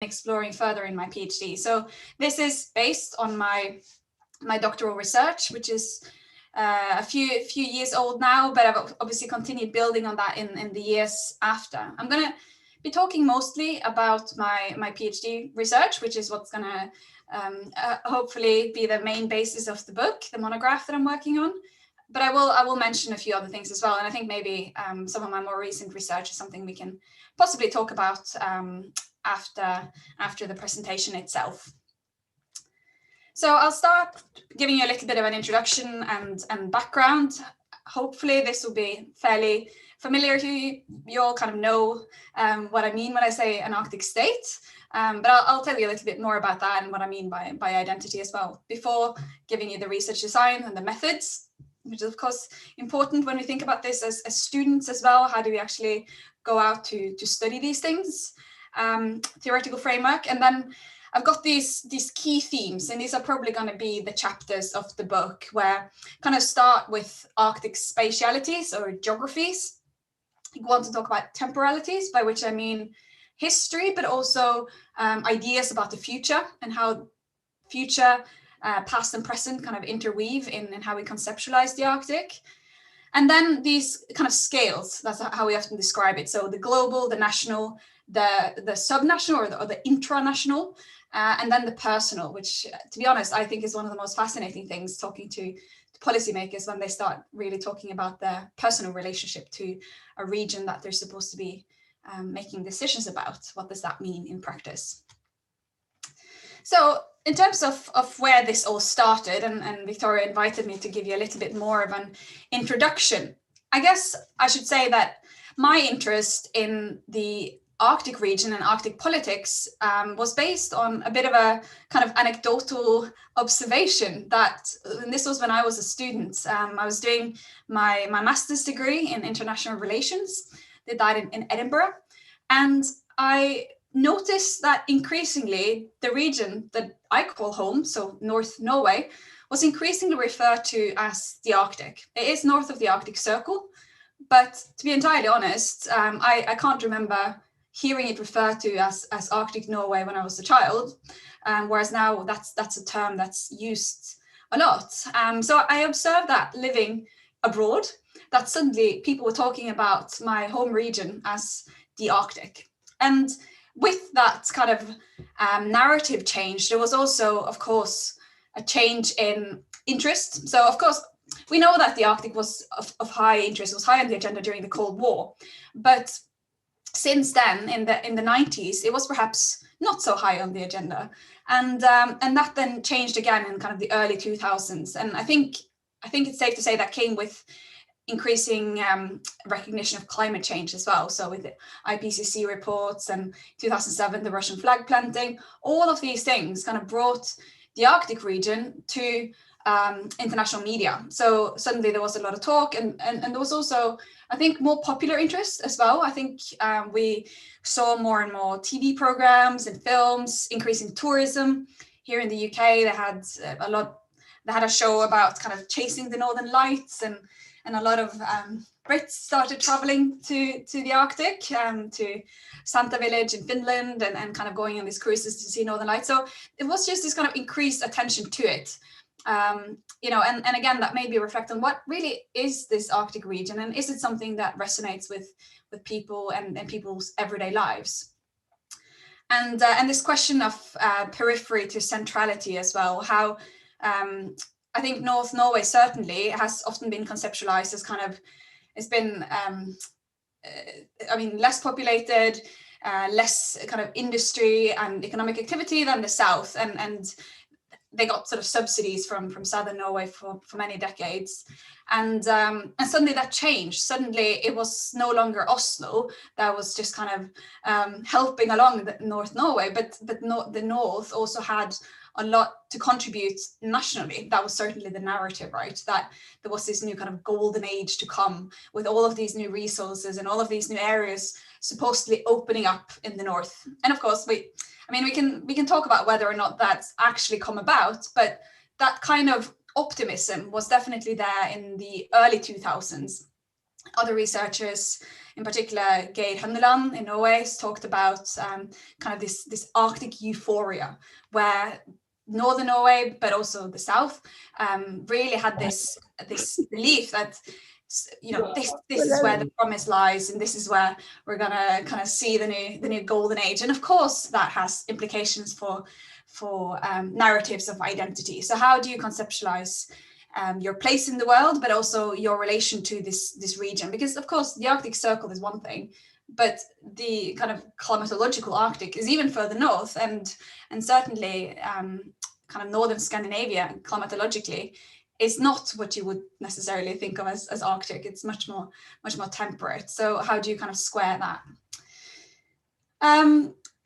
exploring further in my PhD. So this is based on my doctoral research, which is a few years old now, but I've obviously continued building on that in the years after. I'm going to be talking mostly about my PhD research, which is what's going to hopefully be the main basis of the book, the monograph that I'm working on. But I will mention a few other things as well. And I think maybe some of my more recent research is something we can possibly talk about after the presentation itself. So I'll start giving you a little bit of an introduction and background. Hopefully this will be fairly familiar to you. You all kind of know what I mean when I say an Arctic state. But I'll tell you a little bit more about that and what I mean by identity as well, before giving you the research design and the methods, which is of course important when we think about this as students as well. How do we actually go out to study these things? Theoretical framework. And then I've got these key themes, and these are probably going to be the chapters of the book, where kind of start with Arctic spatialities or geographies. I want to talk about temporalities, by which I mean history, but also ideas about the future and how future, past and present kind of interweave in how we conceptualize the Arctic. And then these kind of scales, that's how we often describe it. So the global, the national, the subnational or the intranational, and then the personal, which, to be honest, I think is one of the most fascinating things, talking to policymakers when they start really talking about their personal relationship to a region that they're supposed to be making decisions about. What does that mean in practice? So in terms of where this all started, and Victoria invited me to give you a little bit more of an introduction, I guess I should say that my interest in the Arctic region and Arctic politics was based on a bit of a kind of anecdotal observation that, and this was when I was a student. I was doing my master's degree in international relations, did that in Edinburgh, and I noticed that increasingly the region that I call home, so North Norway, was increasingly referred to as the Arctic. It is north of the Arctic Circle, but to be entirely honest, I can't remember hearing it referred to as Arctic Norway when I was a child, whereas now that's a term that's used a lot. So I observed that living abroad, that suddenly people were talking about my home region as the Arctic. And with that kind of narrative change, there was also, of course, a change in interest. So, of course, we know that the Arctic was of high interest, was high on the agenda during the Cold War. But since then, in the 90s, it was perhaps not so high on the agenda. And that then changed again in kind of the early 2000s. And I think it's safe to say that came with increasing recognition of climate change as well. So with the IPCC reports and 2007, the Russian flag planting, all of these things kind of brought the Arctic region to international media. So suddenly there was a lot of talk, and there was also, I think, more popular interest as well. I think we saw more and more TV programs and films, increasing tourism. Here in the UK, they had a show about kind of chasing the Northern Lights, and a lot of Brits started traveling to the Arctic, to Santa Village in Finland, and kind of going on these cruises to see Northern Lights. So it was just this kind of increased attention to it. And again, that maybe reflect on what really is this Arctic region, and is it something that resonates with people and people's everyday lives? And this question of periphery to centrality as well, how I think North Norway certainly has often been conceptualized as kind of, it's been, less populated, less kind of industry and economic activity than the South, and they got sort of subsidies from Southern Norway for many decades. And suddenly that changed. Suddenly it was no longer Oslo that was just kind of helping along the North Norway, but the North also had a lot to contribute nationally. That was certainly the narrative, right? That there was this new kind of golden age to come with all of these new resources and all of these new areas supposedly opening up in the North. And of course, we can talk about whether or not that's actually come about, but that kind of optimism was definitely there in the early 2000s. Other researchers in particular Geir Hønneland in Norway, has talked about kind of this Arctic euphoria, where northern Norway, but also the south, really had this belief that, you know, this is where the promise lies, and this is where we're gonna kind of see the new golden age. And of course, that has implications for narratives of identity. So how do you conceptualize your place in the world, but also your relation to this region? Because of course, the Arctic Circle is one thing, but the kind of climatological Arctic is even further north, and certainly kind of northern Scandinavia climatologically is not what you would necessarily think of as Arctic. It's much more temperate. So how do you kind of square that?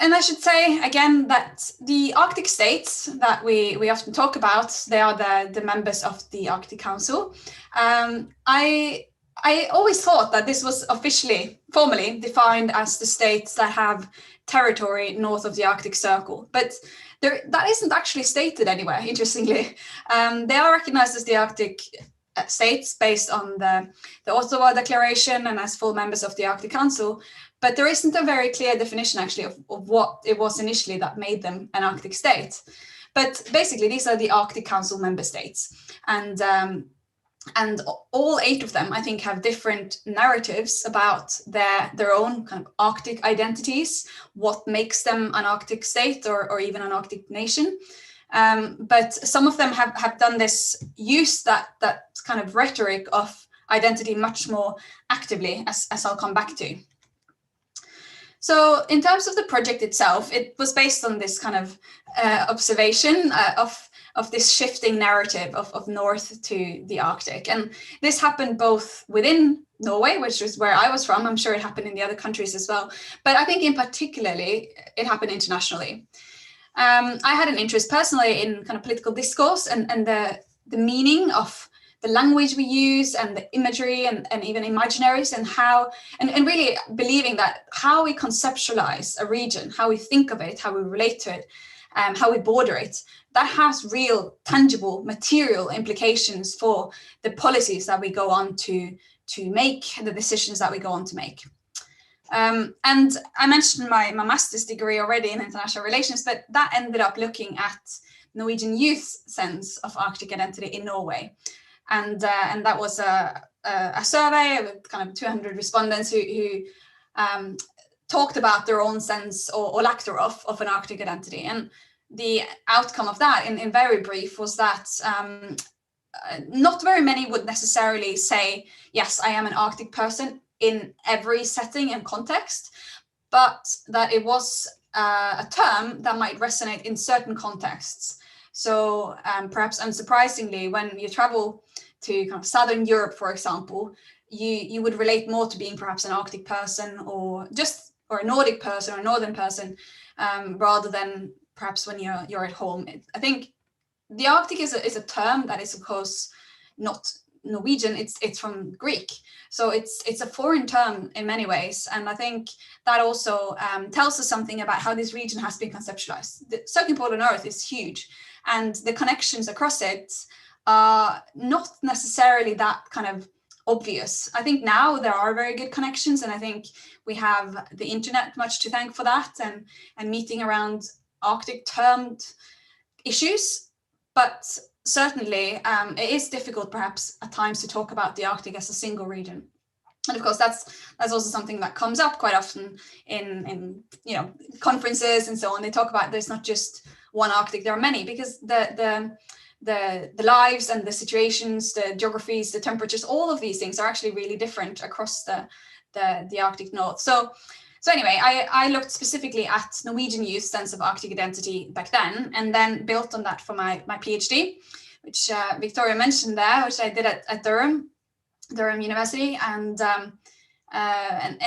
And I should say again that the Arctic states that we often talk about, they are the members of the Arctic Council. I always thought that this was formally defined as the states that have territory north of the Arctic Circle, but that isn't actually stated anywhere, interestingly. They are recognized as the Arctic states based on the Ottawa Declaration and as full members of the Arctic Council, but there isn't a very clear definition actually of what it was initially that made them an Arctic state. But basically, these are the Arctic Council member states. And all 8 of them, I think, have different narratives about their own kind of Arctic identities, what makes them an Arctic state or even an Arctic nation. But some of them have done this, use that kind of rhetoric of identity much more actively, as I'll come back to. So in terms of the project itself, it was based on this kind of observation of this shifting narrative of north to the Arctic. And this happened both within Norway, which is where I was from. I'm sure it happened in the other countries as well. But I think in particularly, it happened internationally. I had an interest personally in kind of political discourse and the meaning of the language we use and the imagery and even imaginaries, and really believing that how we conceptualize a region, how we think of it, how we relate to it, how we border it, that has real, tangible, material implications for the policies that we go on to make, the decisions that we go on to make. And I mentioned my master's degree already in international relations, but that ended up looking at Norwegian youth's sense of Arctic identity in Norway. And that was a survey with kind of 200 respondents who talked about their own sense or lack thereof of an Arctic identity. And the outcome of that, in very brief, was that not very many would necessarily say, yes, I am an Arctic person in every setting and context, but that it was a term that might resonate in certain contexts. So perhaps unsurprisingly, when you travel to kind of Southern Europe, for example, you would relate more to being perhaps an Arctic person or a Nordic person or a Northern person, rather than perhaps when you're at home. I think the Arctic is a term that is, of course, not Norwegian. It's from Greek, so it's a foreign term in many ways, and I think that also tells us something about how this region has been conceptualized. The Circumpolar Pole on Earth is huge, and the connections across it are not necessarily that kind of obvious. I think now there are very good connections, and I think we have the internet much to thank for that, and meeting around Arctic termed issues. But certainly it is difficult perhaps at times to talk about the Arctic as a single region. And of course, that's also something that comes up quite often in conferences and so on. They talk about there's not just one Arctic, there are many, because the lives and the situations, the geographies, the temperatures, all of these things are actually really different across the Arctic North. So anyway, I looked specifically at Norwegian youth's sense of Arctic identity back then, and then built on that for my PhD, which Victoria mentioned there, which I did at Durham University, and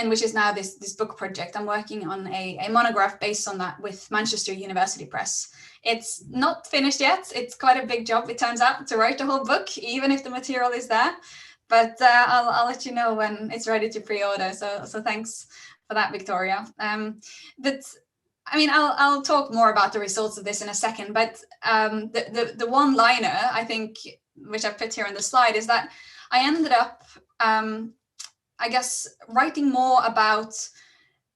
which is now this book project. I'm working on a monograph based on that with Manchester University Press. It's not finished yet. It's quite a big job, it turns out, to write a whole book, even if the material is there. But I'll let you know when it's ready to pre-order. So thanks for that, Victoria. But I mean, I'll talk more about the results of this in a second. But the one-liner, I think, which I put here on the slide, is that I ended up I guess, writing more about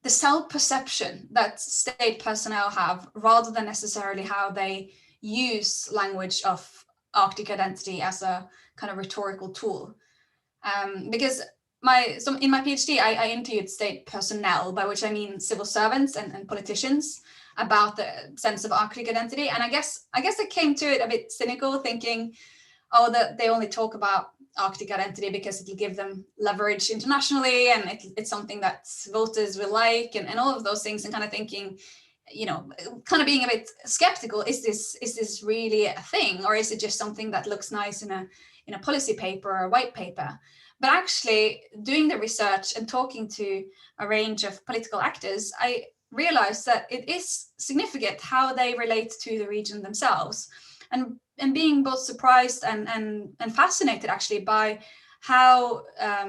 the self-perception that state personnel have, rather than necessarily how they use language of Arctic identity as a kind of rhetorical tool. Because in my PhD, I interviewed state personnel, by which I mean civil servants and politicians, about the sense of Arctic identity. And I guess I came to it a bit cynical, thinking, oh, that they only talk about Arctic identity because it'll give them leverage internationally, and it's something that voters will like, and all of those things, and kind of thinking, kind of being a bit skeptical, is this really a thing, or is it just something that looks nice in a policy paper or a white paper? But actually doing the research and talking to a range of political actors, I realized that it is significant how they relate to the region themselves, and being both surprised and fascinated actually by how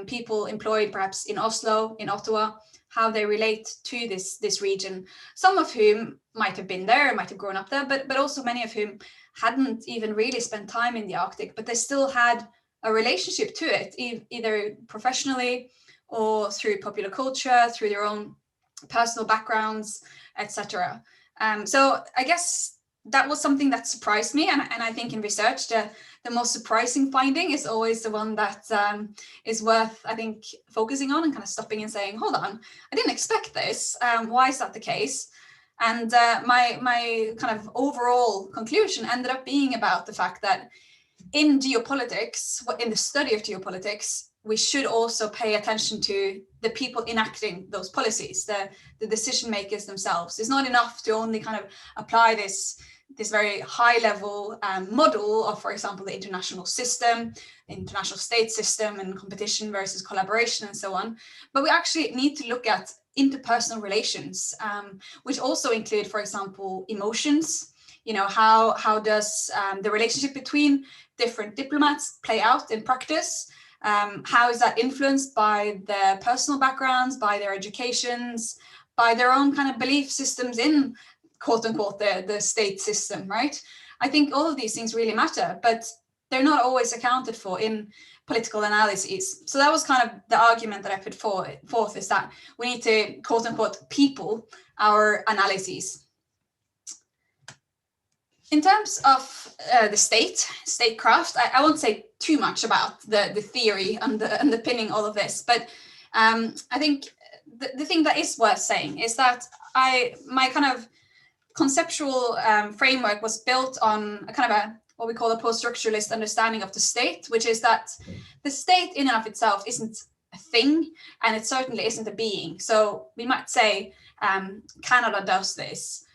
people employed perhaps in Oslo, in Ottawa, how they relate to this region, some of whom might have been there, might have grown up there, but also many of whom hadn't even really spent time in the Arctic, but they still had a relationship to it, either professionally or through popular culture, through their own personal backgrounds, etc. So I guess that was something that surprised me, and I think in research the most surprising finding is always the one that is worth, I think, focusing on and kind of stopping and saying, hold on, I didn't expect this. Why is that the case? And my kind of overall conclusion ended up being about the fact that in geopolitics, in the study of geopolitics, we should also pay attention to the people enacting those policies, the decision makers themselves. It's not enough to only kind of apply this very high level model of, for example, the international system, the international state system, and competition versus collaboration and so on. But we actually need to look at interpersonal relations, which also include, for example, emotions. How does the relationship between different diplomats play out in practice? How is that influenced by their personal backgrounds, by their educations, by their own kind of belief systems in, quote unquote, the state system, right? I think all of these things really matter, but they're not always accounted for in political analyses. So that was kind of the argument that I put forth, is that we need to, quote unquote, people our analyses. In terms of the statecraft, I won't say too much about the theory underpinning all of this, but I think the thing that is worth saying is that my kind of conceptual framework was built on a kind of what we call a post-structuralist understanding of the state, which is that the state in and of itself isn't a thing, and it certainly isn't a being. So we might say Canada does this,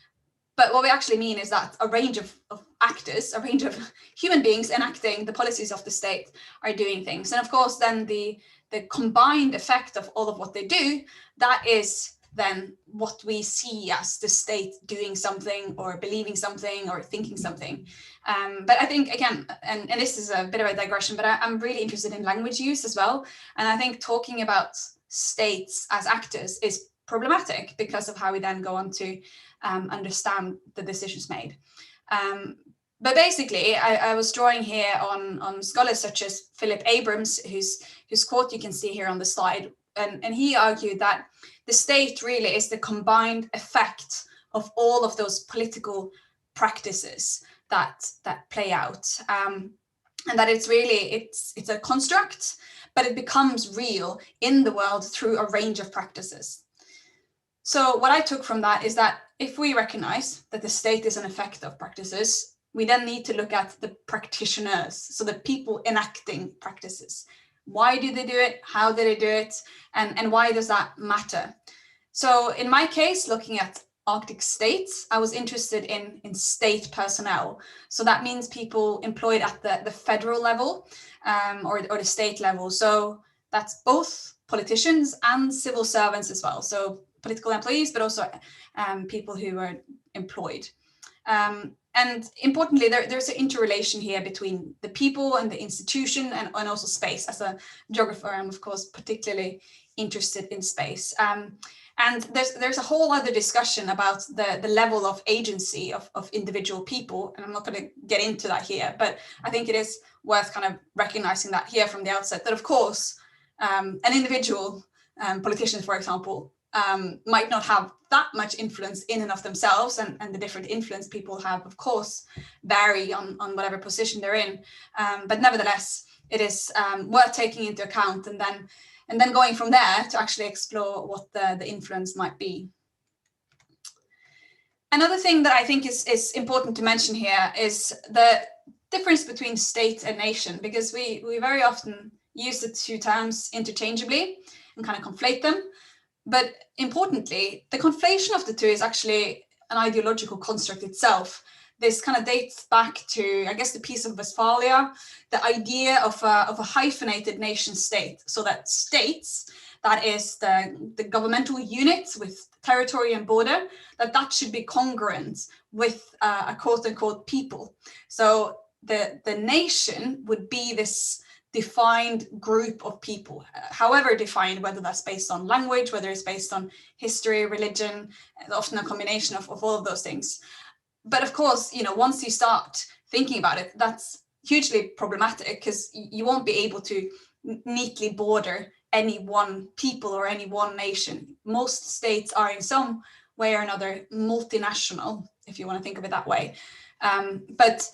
but what we actually mean is that a range of actors, a range of human beings enacting the policies of the state are doing things. And of course, then the combined effect of all of what they do, that is then what we see as the state doing something or believing something or thinking something. But I think, again, and this is a bit of a digression, but I'm really interested in language use as well. And I think talking about states as actors is problematic because of how we then go on to understand the decisions made. But basically, I was drawing here on scholars such as Philip Abrams, whose quote you can see here on the slide. And he argued that the state really is the combined effect of all of those political practices that play out. And that it's a construct, but it becomes real in the world through a range of practices. So what I took from that is that if we recognize that the state is an effect of practices, we then need to look at the practitioners, so the people enacting practices. Why do they do it? How do they do it? And why does that matter? So in my case, looking at Arctic states, I was interested in state personnel. So that means people employed at the federal level or the state level. So that's both politicians and civil servants as well. So political employees, but also people who are employed. And importantly, there's an interrelation here between the people and the institution and also space. As a geographer, I'm of course particularly interested in space. And there's a whole other discussion about the level of agency of individual people. And I'm not going to get into that here, but I think it is worth kind of recognizing that here from the outset, that of course, an individual politician, for example, might not have that much influence in and of themselves, and the different influence people have, of course, vary on whatever position they're in. But nevertheless, it is worth taking into account, and then going from there to actually explore what the influence might be. Another thing that I think is important to mention here is the difference between state and nation, because we very often use the two terms interchangeably and kind of conflate them. But importantly, the conflation of the two is actually an ideological construct itself. This kind of dates back to, I guess, the Peace of Westphalia, the idea of a hyphenated nation state, so that states, that is the governmental unit with territory and border, that should be congruent with a quote-unquote people. So the nation would be this defined group of people, however defined, whether that's based on language, whether it's based on history, religion, often a combination of all of those things. But of course, once you start thinking about it, that's hugely problematic, because you won't be able to neatly border any one people or any one nation. Most states are in some way or another multinational, if you want to think of it that way. But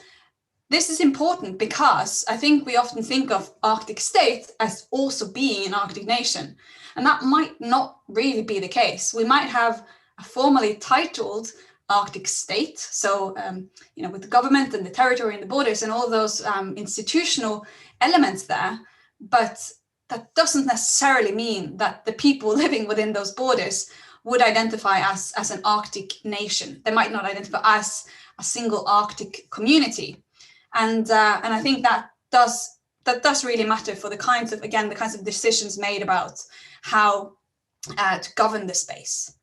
this is important because I think we often think of Arctic states as also being an Arctic nation, and that might not really be the case. We might have a formally titled Arctic state, so with the government and the territory and the borders and all those institutional elements there, but that doesn't necessarily mean that the people living within those borders would identify as an Arctic nation. They might not identify as a single Arctic community. And I think that does really matter for the kinds of decisions made about how to govern the space.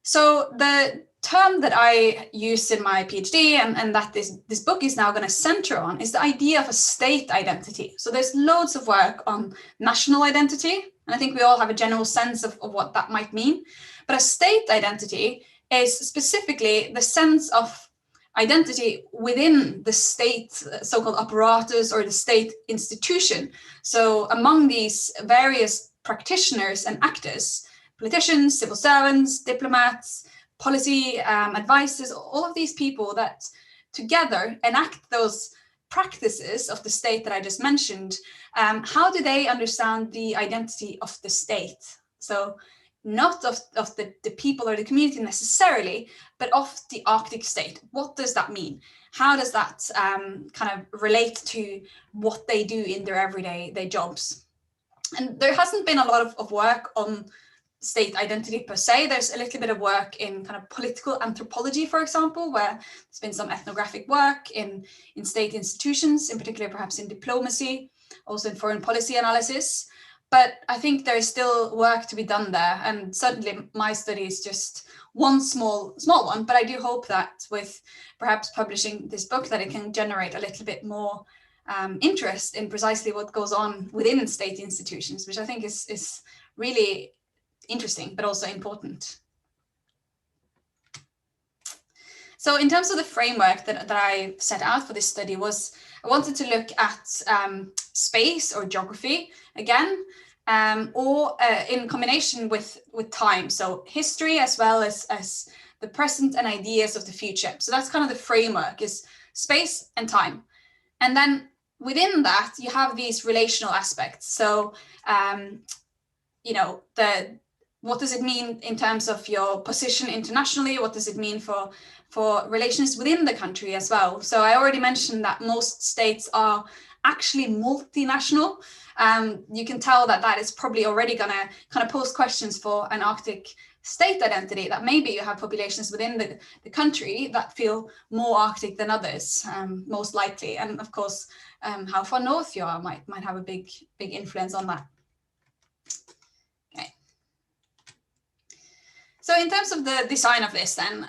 So the term that I used in my PhD and that this book is now going to center on is the idea of a state identity. So there's loads of work on national identity, and I think we all have a general sense of what that might mean. But a state identity is specifically the sense of identity within the state so-called apparatus or the state institution. So among these various practitioners and actors, politicians, civil servants, diplomats, policy advisors, all of these people that together enact those practices of the state that I just mentioned, how do they understand the identity of the state? So not of the people or the community necessarily, but of the Arctic state. What does that mean? How does that kind of relate to what they do in their everyday jobs? And there hasn't been a lot of work on state identity per se. There's a little bit of work in kind of political anthropology, for example, where there's been some ethnographic work in state institutions, in particular perhaps in diplomacy, also in foreign policy analysis. But I think there is still work to be done there, and certainly my study is just one small one. But I do hope that with perhaps publishing this book, that it can generate a little bit more interest in precisely what goes on within state institutions, which I think is really interesting, but also important. So in terms of the framework that I set out for this study was, I wanted to look at space or geography again, or in combination with time. So history as well as the present and ideas of the future. So that's kind of the framework, is space and time. And then within that, you have these relational aspects. So, what does it mean in terms of your position internationally? What does it mean for relations within the country as well? So I already mentioned that most states are actually multinational. You can tell that is probably already going to kind of pose questions for an Arctic state identity, that maybe you have populations within the country that feel more Arctic than others, most likely. And of course, how far north you are might have a big influence on that. So in terms of the design of this then,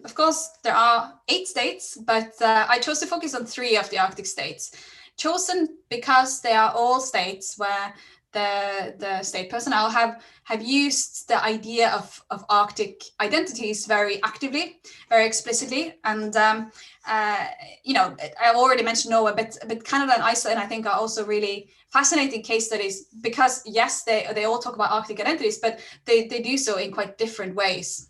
of course, there are 8 states, but I chose to focus on 3 of the Arctic states, chosen because they are all states where the state personnel have used the idea of Arctic identities very actively, very explicitly. And you know, I already mentioned Norway, but Canada and Iceland, I think, are also really fascinating case studies, because yes, they all talk about Arctic identities, but they do so in quite different ways.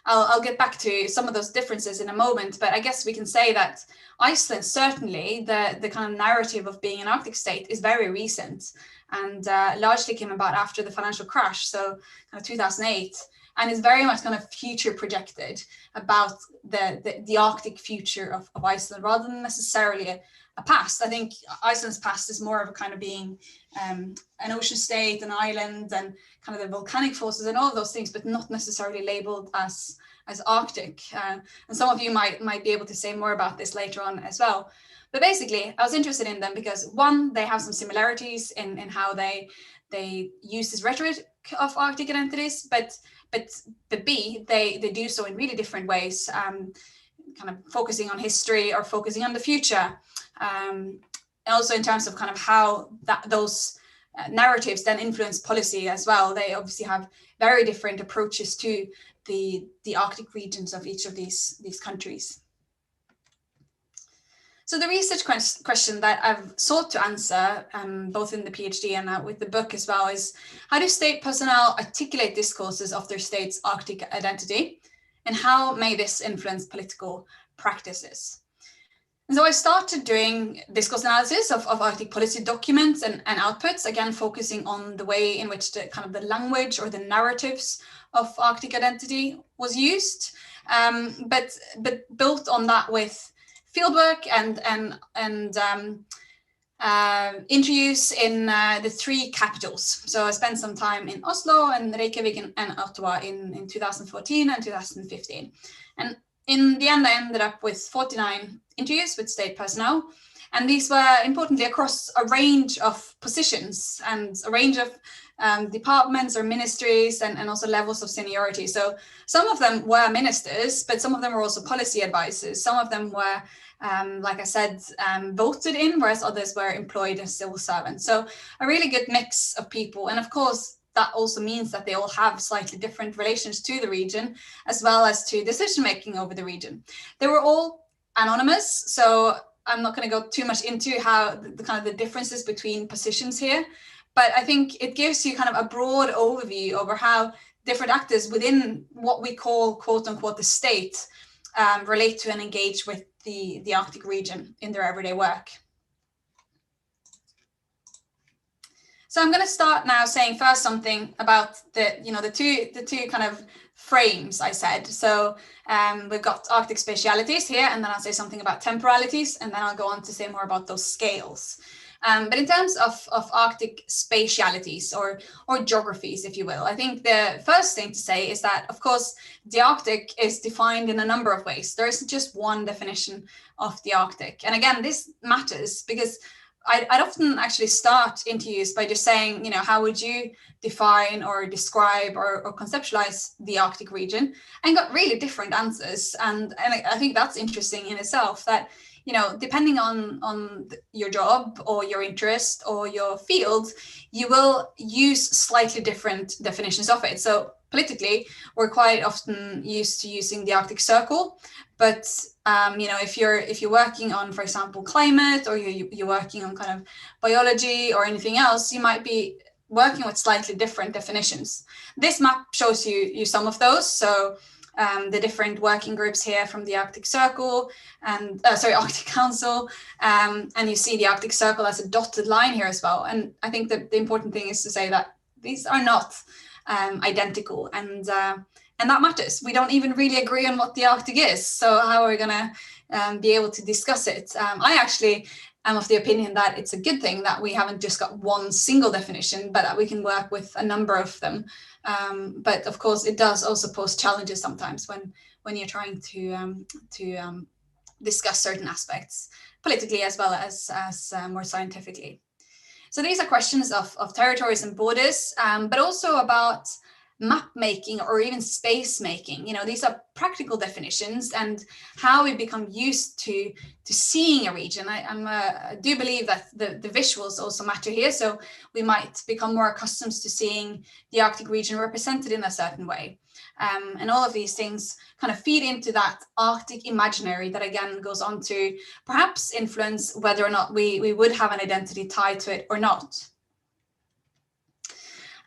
I'll get back to some of those differences in a moment, but I guess we can say that Iceland, certainly the kind of narrative of being an Arctic state is very recent, and largely came about after the financial crash, so kind of 2008, and is very much kind of future projected about the Arctic future of Iceland, rather than necessarily a past. I think Iceland's past is more of a kind of being an ocean state, an island, and kind of the volcanic forces and all of those things, but not necessarily labeled as Arctic. And some of you might be able to say more about this later on as well. But basically, I was interested in them because, one, they have some similarities in how they use this rhetoric of Arctic identities, but B, they do so in really different ways, kind of focusing on history or focusing on the future. And also in terms of kind of how those narratives then influence policy as well. They obviously have very different approaches to the Arctic regions of each of these countries. So the research question that I've sought to answer, both in the PhD and with the book as well, is how do state personnel articulate discourses of their state's Arctic identity, and how may this influence political practices? And so I started doing discourse analysis of Arctic policy documents and outputs, again, focusing on the way in which the kind of the language or the narratives of Arctic identity was used, but built on that with fieldwork and interviews in the three capitals. So I spent some time in Oslo and Reykjavik and Ottawa in 2014 and 2015. And in the end, I ended up with 49 interviews with state personnel. And these were importantly across a range of positions and a range of departments or ministries and also levels of seniority. So some of them were ministers, but some of them were also policy advisors. Some of them were, like I said, voted in, whereas others were employed as civil servants. So a really good mix of people. And of course, that also means that they all have slightly different relations to the region, as well as to decision-making over the region. They were all anonymous, so I'm not going to go too much into how the kind of the differences between positions here, but I think it gives you kind of a broad overview over how different actors within what we call, quote unquote, the state relate to and engage with the Arctic region in their everyday work. So I'm going to start now saying first something about the two kind of frames I said. So we've got Arctic spatialities here, and then I'll say something about temporalities, and then I'll go on to say more about those scales. But in terms of Arctic spatialities or geographies, if you will, I think the first thing to say is that, of course, the Arctic is defined in a number of ways. There isn't just one definition of the Arctic. And again, this matters because I'd often actually start interviews by just saying, how would you define or describe or conceptualize the Arctic region, and got really different answers. And I think that's interesting in itself, that, depending on your job or your interest or your field, you will use slightly different definitions of it. So politically, we're quite often used to using the Arctic Circle, but if you're working on, for example, climate, or you're working on kind of biology or anything else, you might be working with slightly different definitions. This map shows you some of those. So the different working groups here from the Arctic Circle and Arctic Council, and you see the Arctic Circle as a dotted line here as well. And I think that the important thing is to say that these are not identical, and that matters. We don't even really agree on what the Arctic is. So how are we going to be able to discuss it? I actually am of the opinion that it's a good thing that we haven't just got one single definition, but that we can work with a number of them. But of course, it does also pose challenges sometimes when you're trying to discuss certain aspects politically as well as more scientifically. So these are questions of territories and borders, but also about map making or even space making. You know, these are practical definitions, and how we become used to seeing a region. I do believe that the visuals also matter here. So we might become more accustomed to seeing the Arctic region represented in a certain way. And all of these things kind of feed into that Arctic imaginary that again goes on to perhaps influence whether or not we would have an identity tied to it or not.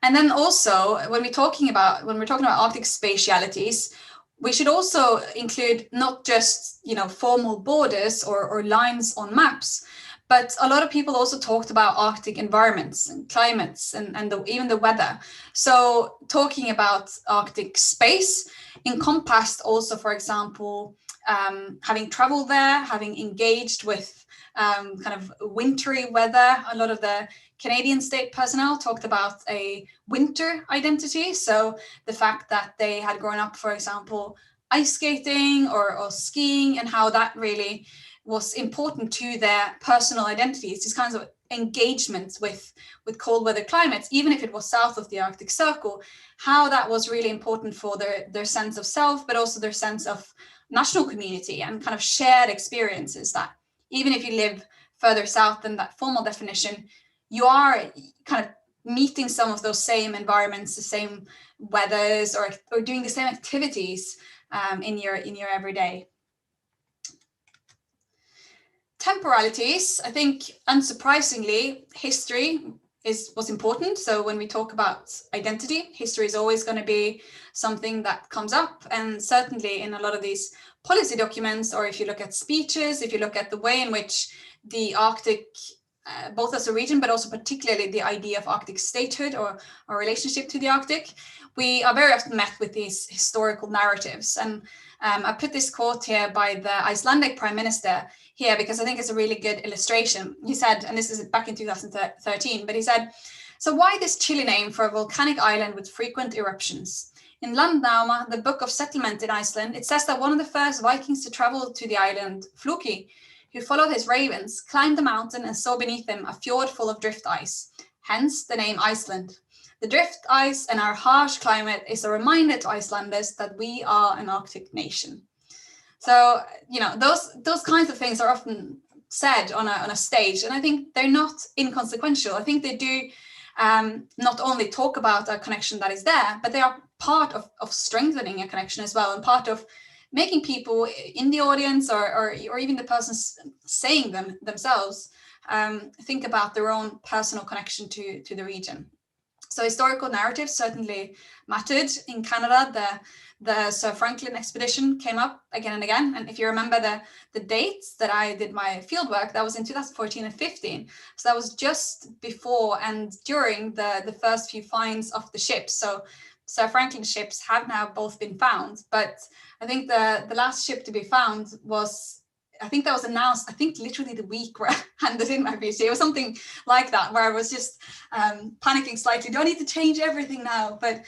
And then also, when we're talking about Arctic spatialities, we should also include not just, you know, formal borders or lines on maps, but a lot of people also talked about Arctic environments and climates and even the weather. So talking about Arctic space encompassed also, for example, having traveled there, having engaged with kind of wintry weather. A lot of the Canadian state personnel talked about a winter identity. So the fact that they had grown up, for example, ice skating or skiing, and how that really was important to their personal identities, these kinds of engagements with cold weather climates, even if it was south of the Arctic Circle, how that was really important for their sense of self, but also their sense of national community and kind of shared experiences, that even if you live further south than that formal definition, you are kind of meeting some of those same environments, the same weathers, or doing the same activities in your everyday. Temporalities, I think, unsurprisingly, history was important. So when we talk about identity, history is always going to be something that comes up, and certainly in a lot of these policy documents, or if you look at speeches, if you look at the way in which the Arctic, both as a region, but also particularly the idea of Arctic statehood or relationship to the Arctic, we are very often met with these historical narratives. And I put this quote here by the Icelandic Prime Minister here because I think it's a really good illustration. He said, and this is back in 2013, but he said, "So why this chilly name for a volcanic island with frequent eruptions? In Landnáma, the book of settlement in Iceland, it says that one of the first Vikings to travel to the island, Floki, who followed his ravens, climbed the mountain and saw beneath him a fjord full of drift ice, hence the name Iceland. The drift ice and our harsh climate is a reminder to Icelanders that we are an Arctic nation." So, you know, those kinds of things are often said on a stage, and I think they're not inconsequential. I think they do not only talk about a connection that is there, but they are part of strengthening a connection as well, and part of making people in the audience or even the persons saying them themselves think about their own personal connection to the region. So historical narratives certainly mattered. In Canada, the Sir Franklin expedition came up again and again. And if you remember the dates that I did my fieldwork, that was in 2014 and 15. So that was just before and during the first few finds of the ships. So Sir Franklin's ships have now both been found, but I think the last ship to be found was, I think that was announced, I think literally the week where I handed in my PhD. It was something like that, where I was just panicking slightly. Do I need to change everything now? But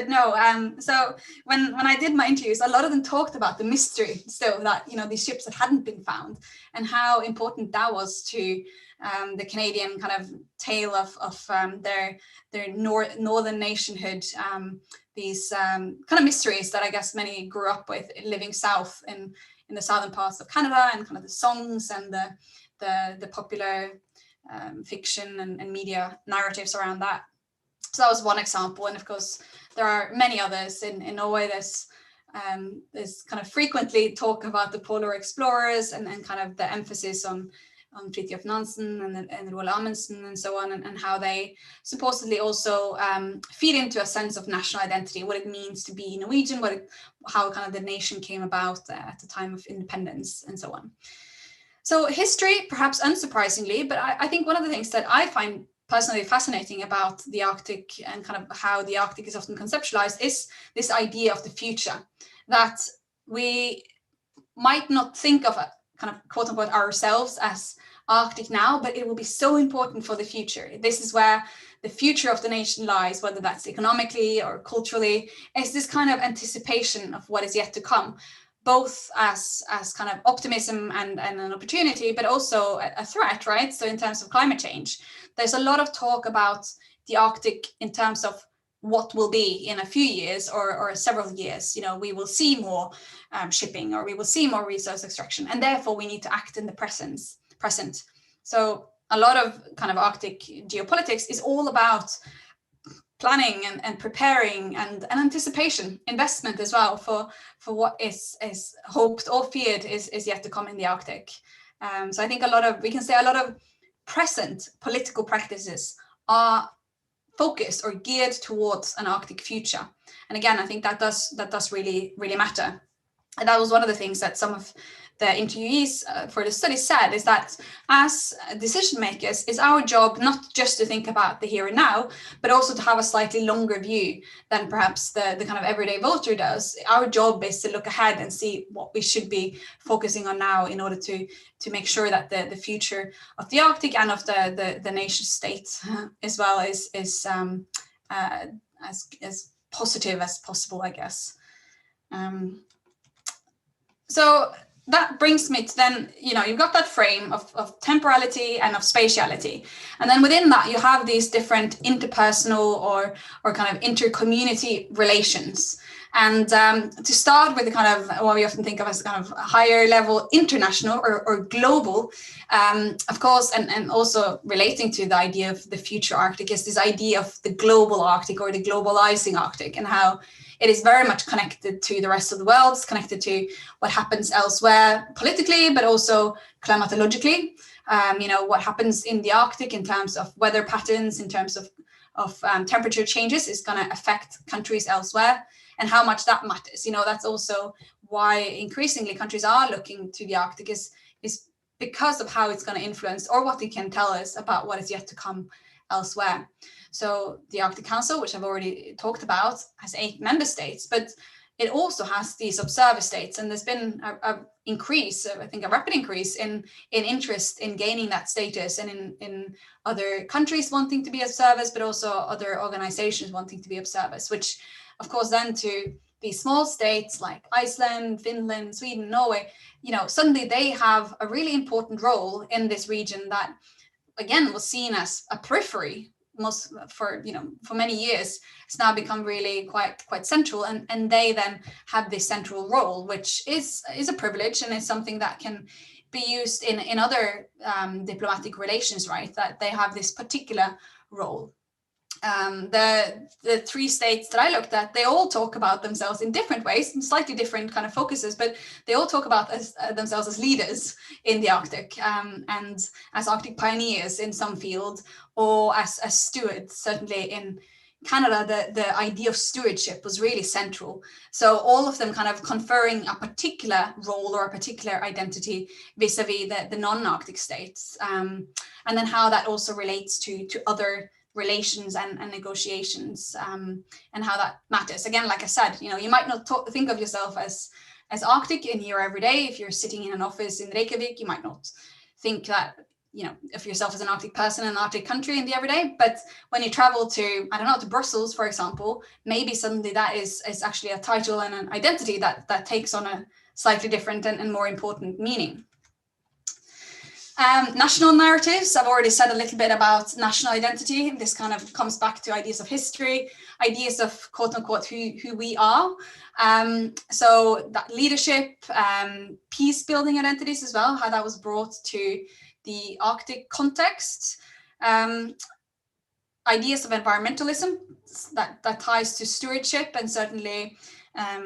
no. So when I did my interviews, a lot of them talked about the mystery still, that, you know, these ships that hadn't been found, and how important that was to the Canadian kind of tale of their northern nationhood. These kind of mysteries that I guess many grew up with living south in the southern parts of Canada, and kind of the songs and the popular fiction and media narratives around that. So that was one example, and of course there are many others. In Norway, there's kind of frequently talk about the polar explorers and kind of the emphasis on Fridtjof Nansen and Roald Amundsen and so on, and how they supposedly also feed into a sense of national identity, what it means to be Norwegian, how kind of the nation came about at the time of independence and so on. So history, perhaps unsurprisingly, but I think one of the things that I find personally fascinating about the Arctic and kind of how the Arctic is often conceptualized is this idea of the future, that we might not think of kind of quote unquote ourselves as Arctic now, but it will be so important for the future. This is where the future of the nation lies, whether that's economically or culturally. It's this kind of anticipation of what is yet to come, both as kind of optimism and an opportunity, but also a threat, right? So in terms of climate change, there's a lot of talk about the Arctic in terms of what will be in a few years or several years. You know, we will see more shipping, or we will see more resource extraction, and therefore we need to act in the present. So a lot of kind of Arctic geopolitics is all about planning and preparing and anticipation, investment as well for what is hoped or feared is yet to come in the Arctic. So I think we can say a lot of present political practices are focused or geared towards an Arctic future. And again, I think that does really matter. And that was one of the things that some of the interviewees for the study said, is that as decision makers, it's our job not just to think about the here and now, but also to have a slightly longer view than perhaps the kind of everyday voter does. Our job is to look ahead and see what we should be focusing on now in order to make sure that the future of the Arctic and of the nation state as well is as positive as possible, I guess. So that brings me to then, you know, you've got that frame of temporality and of spatiality. And then within that, you have these different interpersonal or kind of inter-community relations. And to start with the kind of what we often think of as kind of higher level international or global, of course, and also relating to the idea of the future Arctic is this idea of the global Arctic or the globalizing Arctic, and how it is very much connected to the rest of the world. It's connected to what happens elsewhere politically, but also climatologically. You know, what happens in the Arctic in terms of weather patterns, in terms of temperature changes is going to affect countries elsewhere, and how much that matters. You know, that's also why increasingly countries are looking to the Arctic is because of how it's going to influence, or what it can tell us about what is yet to come elsewhere. So the Arctic Council, which I've already talked about, has 8 member states, but it also has these observer states. And there's been a increase, I think a rapid increase in interest in gaining that status, and in other countries wanting to be observers, but also other organizations wanting to be observers, which of course then to these small states like Iceland, Finland, Sweden, Norway, you know, suddenly they have a really important role in this region that again was seen as a periphery for many years. It's now become really quite central, and they then have this central role, which is a privilege, and it's something that can be used in other diplomatic relations, right? That they have this particular role. The 3 states that I looked at, they all talk about themselves in different ways, in slightly different kind of focuses, but they all talk about themselves as leaders in the Arctic, and as Arctic pioneers in some field, or as stewards. Certainly in Canada, the idea of stewardship was really central. So all of them kind of conferring a particular role or a particular identity vis-a-vis the non-Arctic states, and then how that also relates to other relations and negotiations, and how that matters. Again, like I said, you know, you might not think of yourself as Arctic in your everyday. If you're sitting in an office in Reykjavik, you might not think that, you know, of yourself as an Arctic person in an Arctic country in the everyday. But when you travel to, I don't know, to Brussels, for example, maybe suddenly that is actually a title and an identity that takes on a slightly different and more important meaning. National narratives, I've already said a little bit about national identity. This kind of comes back to ideas of history, ideas of quote unquote who we are. So that leadership, peace building identities as well, how that was brought to the Arctic context. Ideas of environmentalism that ties to stewardship, and certainly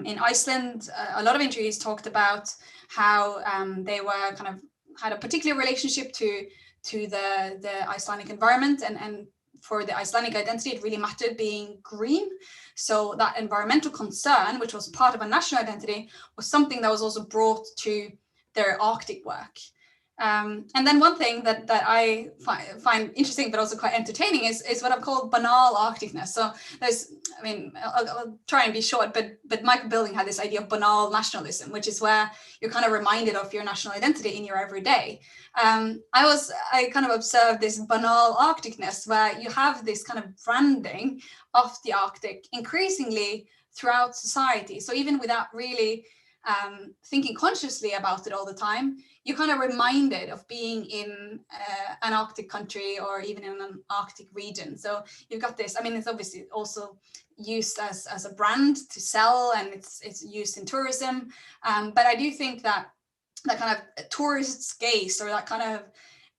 in Iceland, a lot of interviews talked about how they were kind of had a particular relationship to the Icelandic environment, and for the Icelandic identity, it really mattered being green. So that environmental concern, which was part of a national identity, was something that was also brought to their Arctic work. And then one thing that I find interesting, but also quite entertaining, is what I've called banal Arcticness. So there's, I mean, I'll try and be short, but Michael Bilding had this idea of banal nationalism, which is where you're kind of reminded of your national identity in your everyday. I kind of observed this banal Arcticness, where you have this kind of branding of the Arctic increasingly throughout society. So even without really thinking consciously about it all the time, you're kind of reminded of being in an Arctic country or even in an Arctic region. So you've got this, I mean, it's obviously also used as a brand to sell, and it's used in tourism. But I do think that kind of tourist gaze, or that kind of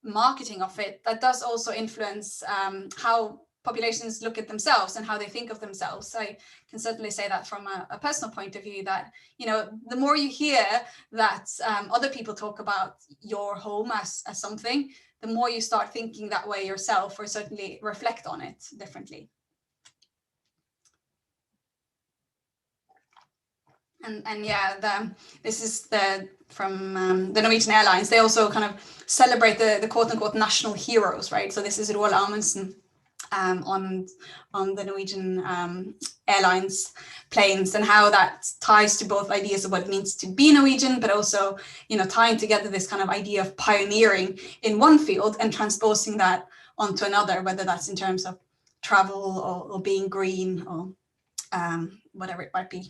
marketing of it, that does also influence how populations look at themselves and how they think of themselves. So I can certainly say that from a personal point of view, that, you know, the more you hear that other people talk about your home as something, the more you start thinking that way yourself, or certainly reflect on it differently. And yeah, this is from the Norwegian Airlines. They also kind of celebrate the quote unquote national heroes, right? So this is Roald Amundsen on the Norwegian Airlines planes, and how that ties to both ideas of what it means to be Norwegian, but also, you know, tying together this kind of idea of pioneering in one field and transposing that onto another, whether that's in terms of travel or being green or whatever it might be.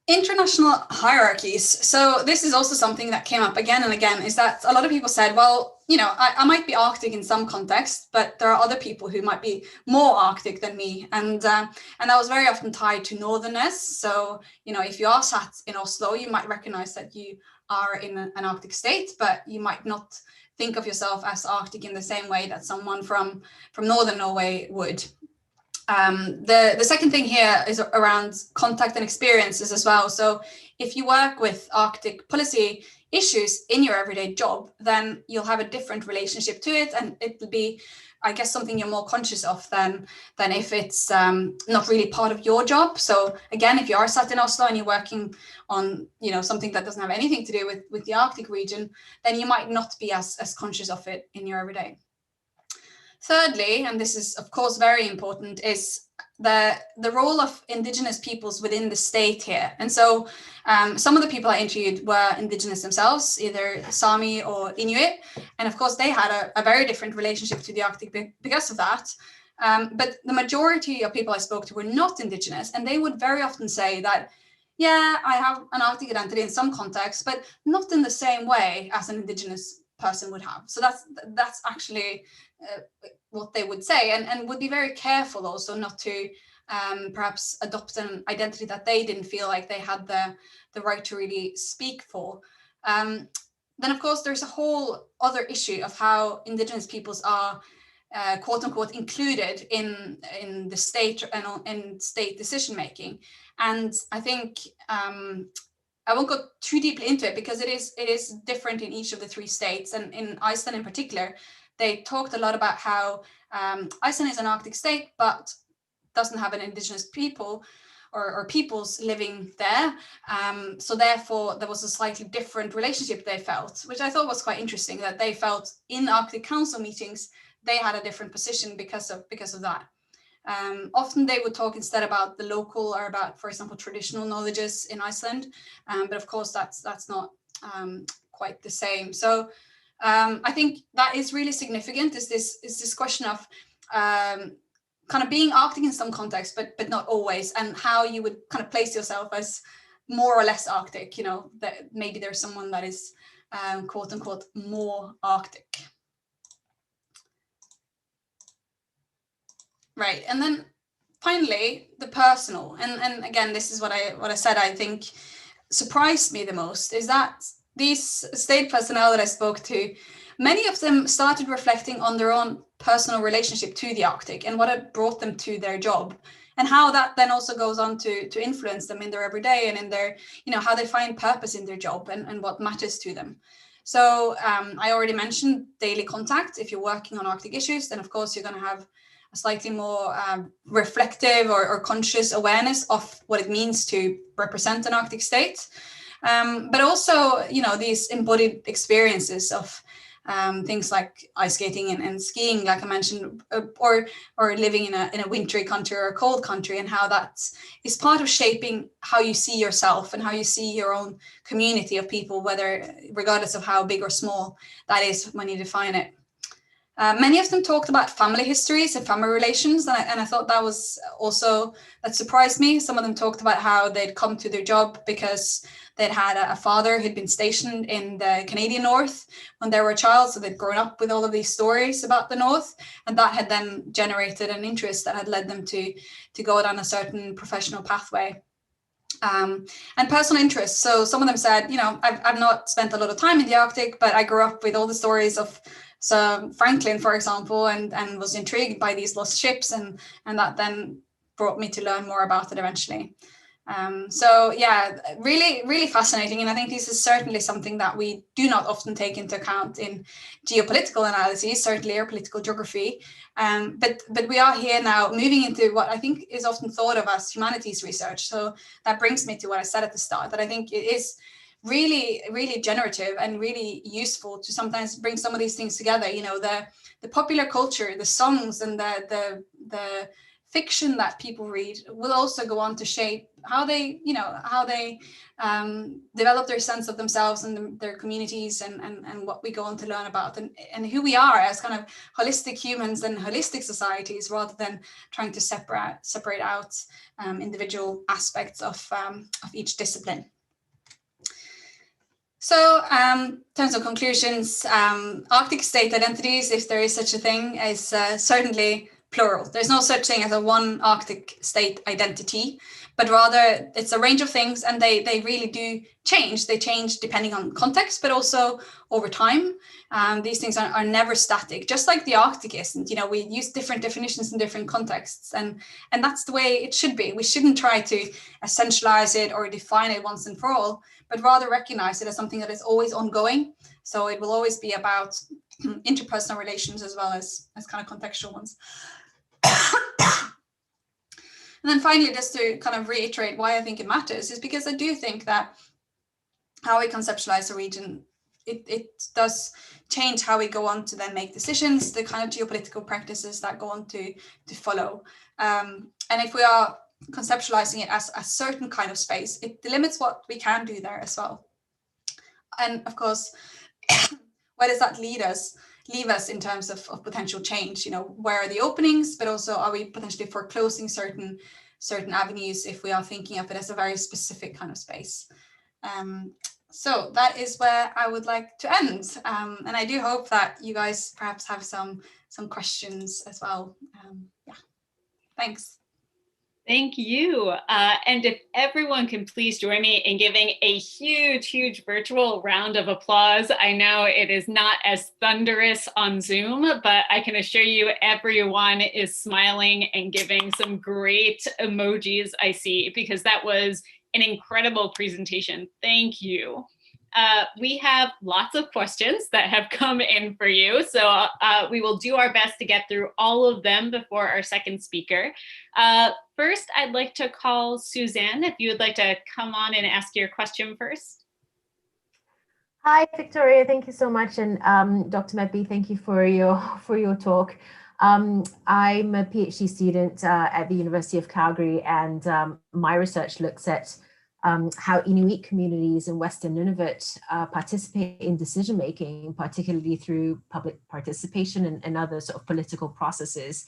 International hierarchies. So this is also something that came up again and again, is that a lot of people said, well, you know, I might be Arctic in some context, but there are other people who might be more Arctic than me. And that was very often tied to northerness. So, you know, if you are sat in Oslo, you might recognize that you are in an Arctic state, but you might not think of yourself as Arctic in the same way that someone from northern Norway would. The second thing here is around contact and experiences as well. So if you work with Arctic policy issues in your everyday job, then you'll have a different relationship to it, and it will be, I guess, something you're more conscious of than if it's not really part of your job. So again, if you are sat in Oslo and you're working on, you know, something that doesn't have anything to do with the Arctic region, then you might not be as conscious of it in your everyday. Thirdly, and this is of course very important, is the role of indigenous peoples within the state here. And so some of the people I interviewed were indigenous themselves, either Sami or Inuit. And of course, they had a very different relationship to the Arctic because of that. But the majority of people I spoke to were not indigenous, and they would very often say that, yeah, I have an Arctic identity in some contexts, but not in the same way as an indigenous person would have. So that's actually what they would say, and would be very careful also not to perhaps adopt an identity that they didn't feel like they had the right to really speak for. Then of course there's a whole other issue of how indigenous peoples are quote unquote included in the state and in state decision making. And I think I won't go too deeply into it because it is different in each of the three states, and in Iceland in particular, they talked a lot about how Iceland is an Arctic state, but doesn't have an indigenous people or peoples living there. So therefore, there was a slightly different relationship they felt, which I thought was quite interesting, that they felt in Arctic Council meetings, they had a different position because of that. Often they would talk instead about the local or about, for example, traditional knowledges in Iceland. But of course, that's not quite the same. So I think that is really significant, is this question of kind of being Arctic in some context, but not always, and how you would kind of place yourself as more or less Arctic, you know, that maybe there's someone that is quote unquote more Arctic. Right, and then finally the personal, and again, this is what I said I think surprised me the most, is that these state personnel that I spoke to, many of them started reflecting on their own personal relationship to the Arctic and what had brought them to their job, and how that then also goes on to influence them in their everyday and in their, you know, how they find purpose in their job and what matters to them. So I already mentioned daily contact. If you're working on Arctic issues, then of course you're going to have a slightly more reflective or conscious awareness of what it means to represent an Arctic state. But also, you know, these embodied experiences of things like ice skating and skiing, like I mentioned, or living in a wintry country or a cold country, and how that is part of shaping how you see yourself and how you see your own community of people, whether regardless of how big or small that is when you define it. Many of them talked about family histories and family relations, and I thought that was also, that surprised me. Some of them talked about how they'd come to their job because they'd had a father who'd been stationed in the Canadian North when they were a child, so they'd grown up with all of these stories about the North, and that had then generated an interest that had led them to go down a certain professional pathway. And personal interests. So some of them said, you know, I've not spent a lot of time in the Arctic, but I grew up with all the stories of Franklin, for example, and was intrigued by these lost ships, and that then brought me to learn more about it eventually. So yeah, really, really fascinating. And I think this is certainly something that we do not often take into account in geopolitical analyses, certainly or political geography. But we are here now moving into what I think is often thought of as humanities research. So that brings me to what I said at the start, that I think it is really, really generative and really useful to sometimes bring some of these things together. You know, the popular culture, the songs, and the fiction that people read will also go on to shape how they, you know, how they develop their sense of themselves and their communities, and what we go on to learn about, and who we are as kind of holistic humans and holistic societies, rather than trying to separate out individual aspects of each discipline. So in terms of conclusions, Arctic state identities, if there is such a thing, is certainly plural. There's no such thing as a one Arctic state identity, but rather it's a range of things, and they really do change. They change depending on context, but also over time. These things are never static, just like the Arctic isn't. You know, we use different definitions in different contexts, and that's the way it should be. We shouldn't try to essentialize it or define it once and for all, but rather recognize it as something that is always ongoing. So it will always be about interpersonal relations as well as kind of contextual ones. And then finally, just to kind of reiterate why I think it matters, is because I do think that how we conceptualize a region, it does change how we go on to then make decisions, the kind of geopolitical practices that go on to follow. And if we are conceptualizing it as a certain kind of space, it limits what we can do there as well. And of course, where does that leave us in terms of potential change? You know, where are the openings, but also are we potentially foreclosing certain avenues if we are thinking of it as a very specific kind of space? So that is where I would like to end. And I do hope that you guys perhaps have some questions as well. Yeah, thanks. Thank you. And if everyone can please join me in giving a huge, huge virtual round of applause. I know it is not as thunderous on Zoom, but I can assure you everyone is smiling and giving some great emojis I see, because that was an incredible presentation. Thank you. We have lots of questions that have come in for you, so we will do our best to get through all of them before our second speaker. First, I'd like to call Suzanne, if you would like to come on and ask your question first. Hi, Victoria, thank you so much. And Dr. Medby, thank you for your talk. I'm a PhD student at the University of Calgary, and my research looks at how Inuit communities in Western Nunavut participate in decision-making, particularly through public participation and other sort of political processes.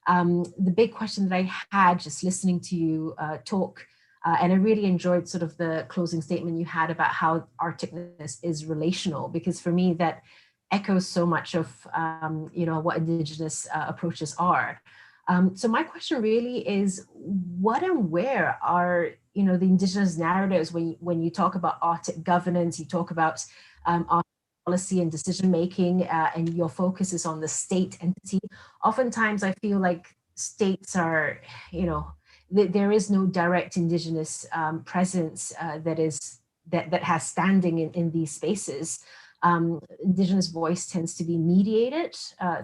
The big question that I had just listening to you talk, and I really enjoyed sort of the closing statement you had about how Arcticness is relational, because for me that echoes so much of you know, what Indigenous approaches are. So my question really is, what and where are, you know, the Indigenous narratives when you talk about Arctic governance, you talk about Arctic policy and decision making, and your focus is on the state entity. Oftentimes I feel like states are, you know, there is no direct Indigenous presence that has standing in these spaces. Indigenous voice tends to be mediated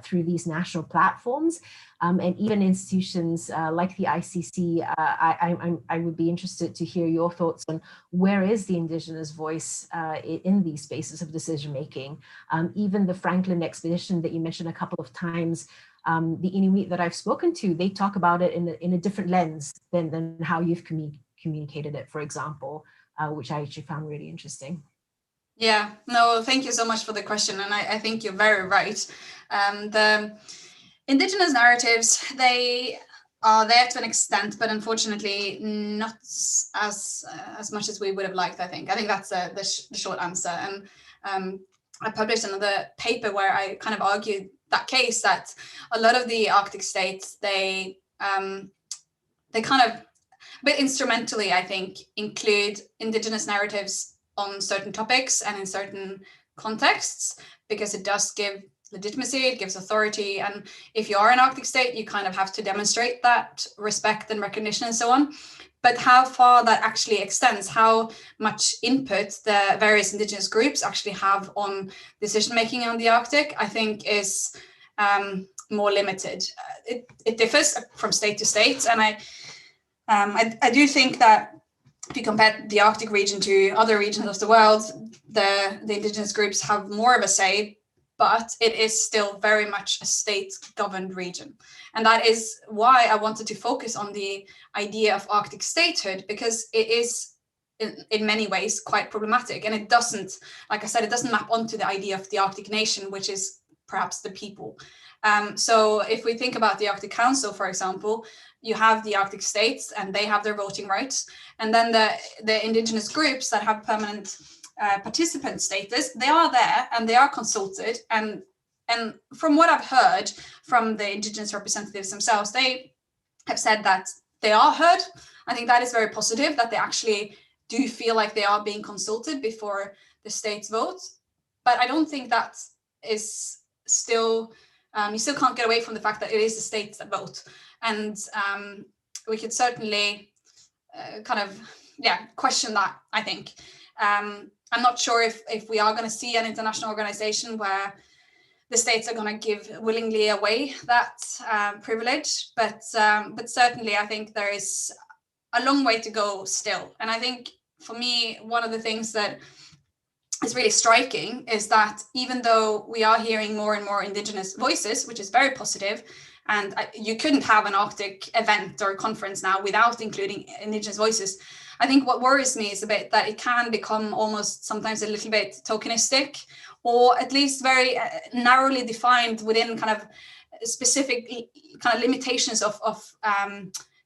through these national platforms, and even institutions like the ICC. I would be interested to hear your thoughts on where is the Indigenous voice in these spaces of decision making. Even the Franklin expedition that you mentioned a couple of times, the Inuit that I've spoken to, they talk about it in a different lens than how you've communicated it, for example, which I actually found really interesting. Yeah, no, thank you so much for the question. And I think you're very right. The indigenous narratives, they are there to an extent, but unfortunately not as much as we would have liked, I think. I think that's the short answer. And I published another paper where I kind of argued that case, that a lot of the Arctic states, they kind of, a bit instrumentally, I think, include indigenous narratives on certain topics and in certain contexts, because it does give legitimacy, it gives authority. And if you are an Arctic state, you kind of have to demonstrate that respect and recognition and so on. But how far that actually extends, how much input the various indigenous groups actually have on decision making on the Arctic, I think is more limited. It differs from state to state. And I do think that if you compare the Arctic region to other regions of the world, the indigenous groups have more of a say, but it is still very much a state-governed region. And that is why I wanted to focus on the idea of Arctic statehood, because it is in many ways quite problematic. And it doesn't, like I said, it doesn't map onto the idea of the Arctic nation, which is perhaps the people. So if we think about the Arctic Council, for example, you have the Arctic states and they have their voting rights. And then the indigenous groups that have permanent participant status, they are there and they are consulted. And from what I've heard from the indigenous representatives themselves, they have said that they are heard. I think that is very positive, that they actually do feel like they are being consulted before the states vote. But I don't think that is still, you still can't get away from the fact that it is the states that vote. And we could certainly question that, I think. I'm not sure if we are going to see an international organization where the states are going to give willingly away that privilege, but certainly I think there is a long way to go still. And I think for me, one of the things that is really striking is that even though we are hearing more and more indigenous voices, which is very positive, and you couldn't have an Arctic event or conference now without including indigenous voices, I think what worries me is a bit that it can become almost sometimes a little bit tokenistic, or at least very narrowly defined within kind of specific kind of limitations of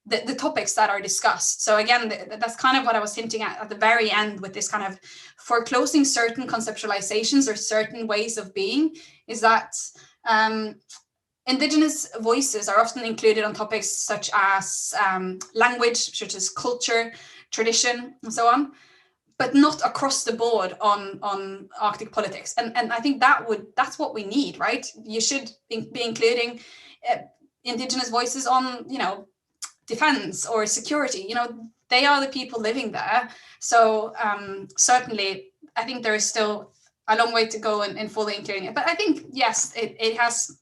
the topics that are discussed. So again, that's kind of what I was hinting at the very end with this kind of foreclosing certain conceptualizations or certain ways of being, is that indigenous voices are often included on topics such as language, such as culture, tradition, and so on, but not across the board on Arctic politics. And I think that's what we need, right? You should be including indigenous voices on, defense or security. They are the people living there. So certainly, I think there is still a long way to go in fully including it. But I think, yes, it has,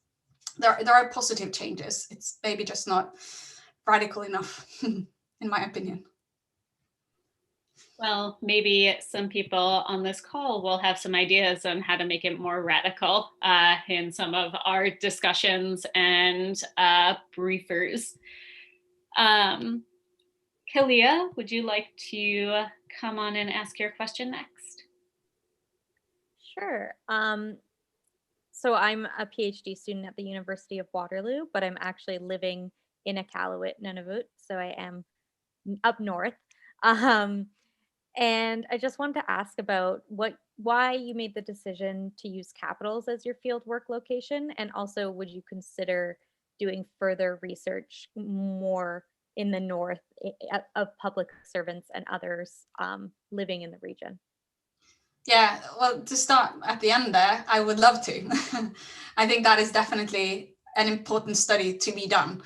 there are positive changes. It's maybe just not radical enough, in my opinion. Well, maybe some people on this call will have some ideas on how to make it more radical in some of our discussions and briefers. Kalia, would you like to come on and ask your question next? Sure. So I'm a PhD student at the University of Waterloo, but I'm actually living in Iqaluit, Nunavut, so I am up north. And I just wanted to ask about why you made the decision to use capitals as your fieldwork location, and also would you consider doing further research more in the north of public servants and others living in the region? Yeah, well, to start at the end there, I would love to. I think that is definitely an important study to be done.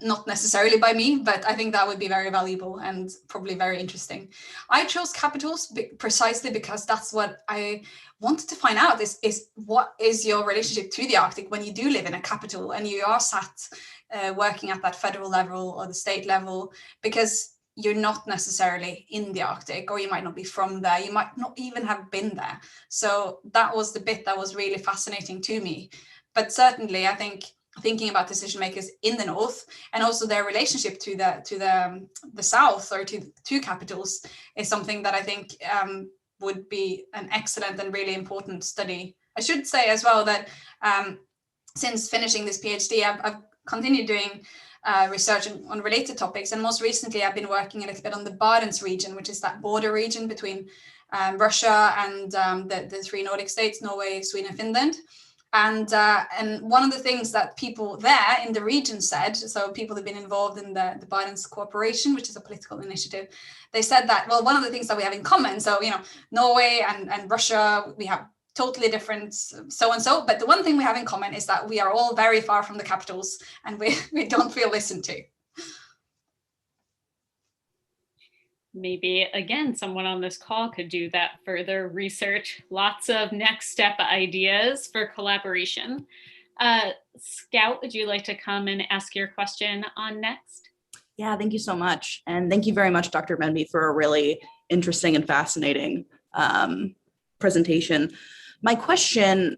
Not necessarily by me, but I think that would be very valuable and probably very interesting. I chose capitals precisely because that's what I wanted to find out, is what is your relationship to the Arctic when you do live in a capital and you are sat working at that federal level or the state level, because you're not necessarily in the Arctic, or you might not be from there, you might not even have been there. So that was the bit that was really fascinating to me. But certainly, I think thinking about decision makers in the north and also their relationship to the south or to capitals is something that I think would be an excellent and really important study. I should say as well that since finishing this PhD, I've continued doing research on related topics. And most recently, I've been working a little bit on the Barents region, which is that border region between Russia and the three Nordic states, Norway, Sweden, and Finland. And one of the things that people there in the region said, so people who've been involved in the Barents Cooperation, which is a political initiative, they said that, well, one of the things that we have in common, so, Norway and Russia, we have totally different so-and-so, but the one thing we have in common is that we are all very far from the capitals and we don't feel listened to. Maybe, again, someone on this call could do that further research. Lots of next step ideas for collaboration. Scout, would you like to come and ask your question on next? Yeah, thank you so much. And thank you very much, Dr. Menby, for a really interesting and fascinating presentation. My question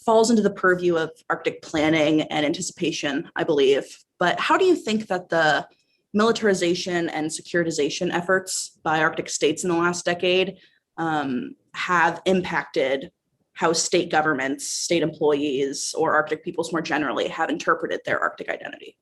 falls into the purview of Arctic planning and anticipation, I believe. But how do you think that the militarization and securitization efforts by Arctic states in the last decade have impacted how state governments, state employees, or Arctic peoples more generally have interpreted their Arctic identity?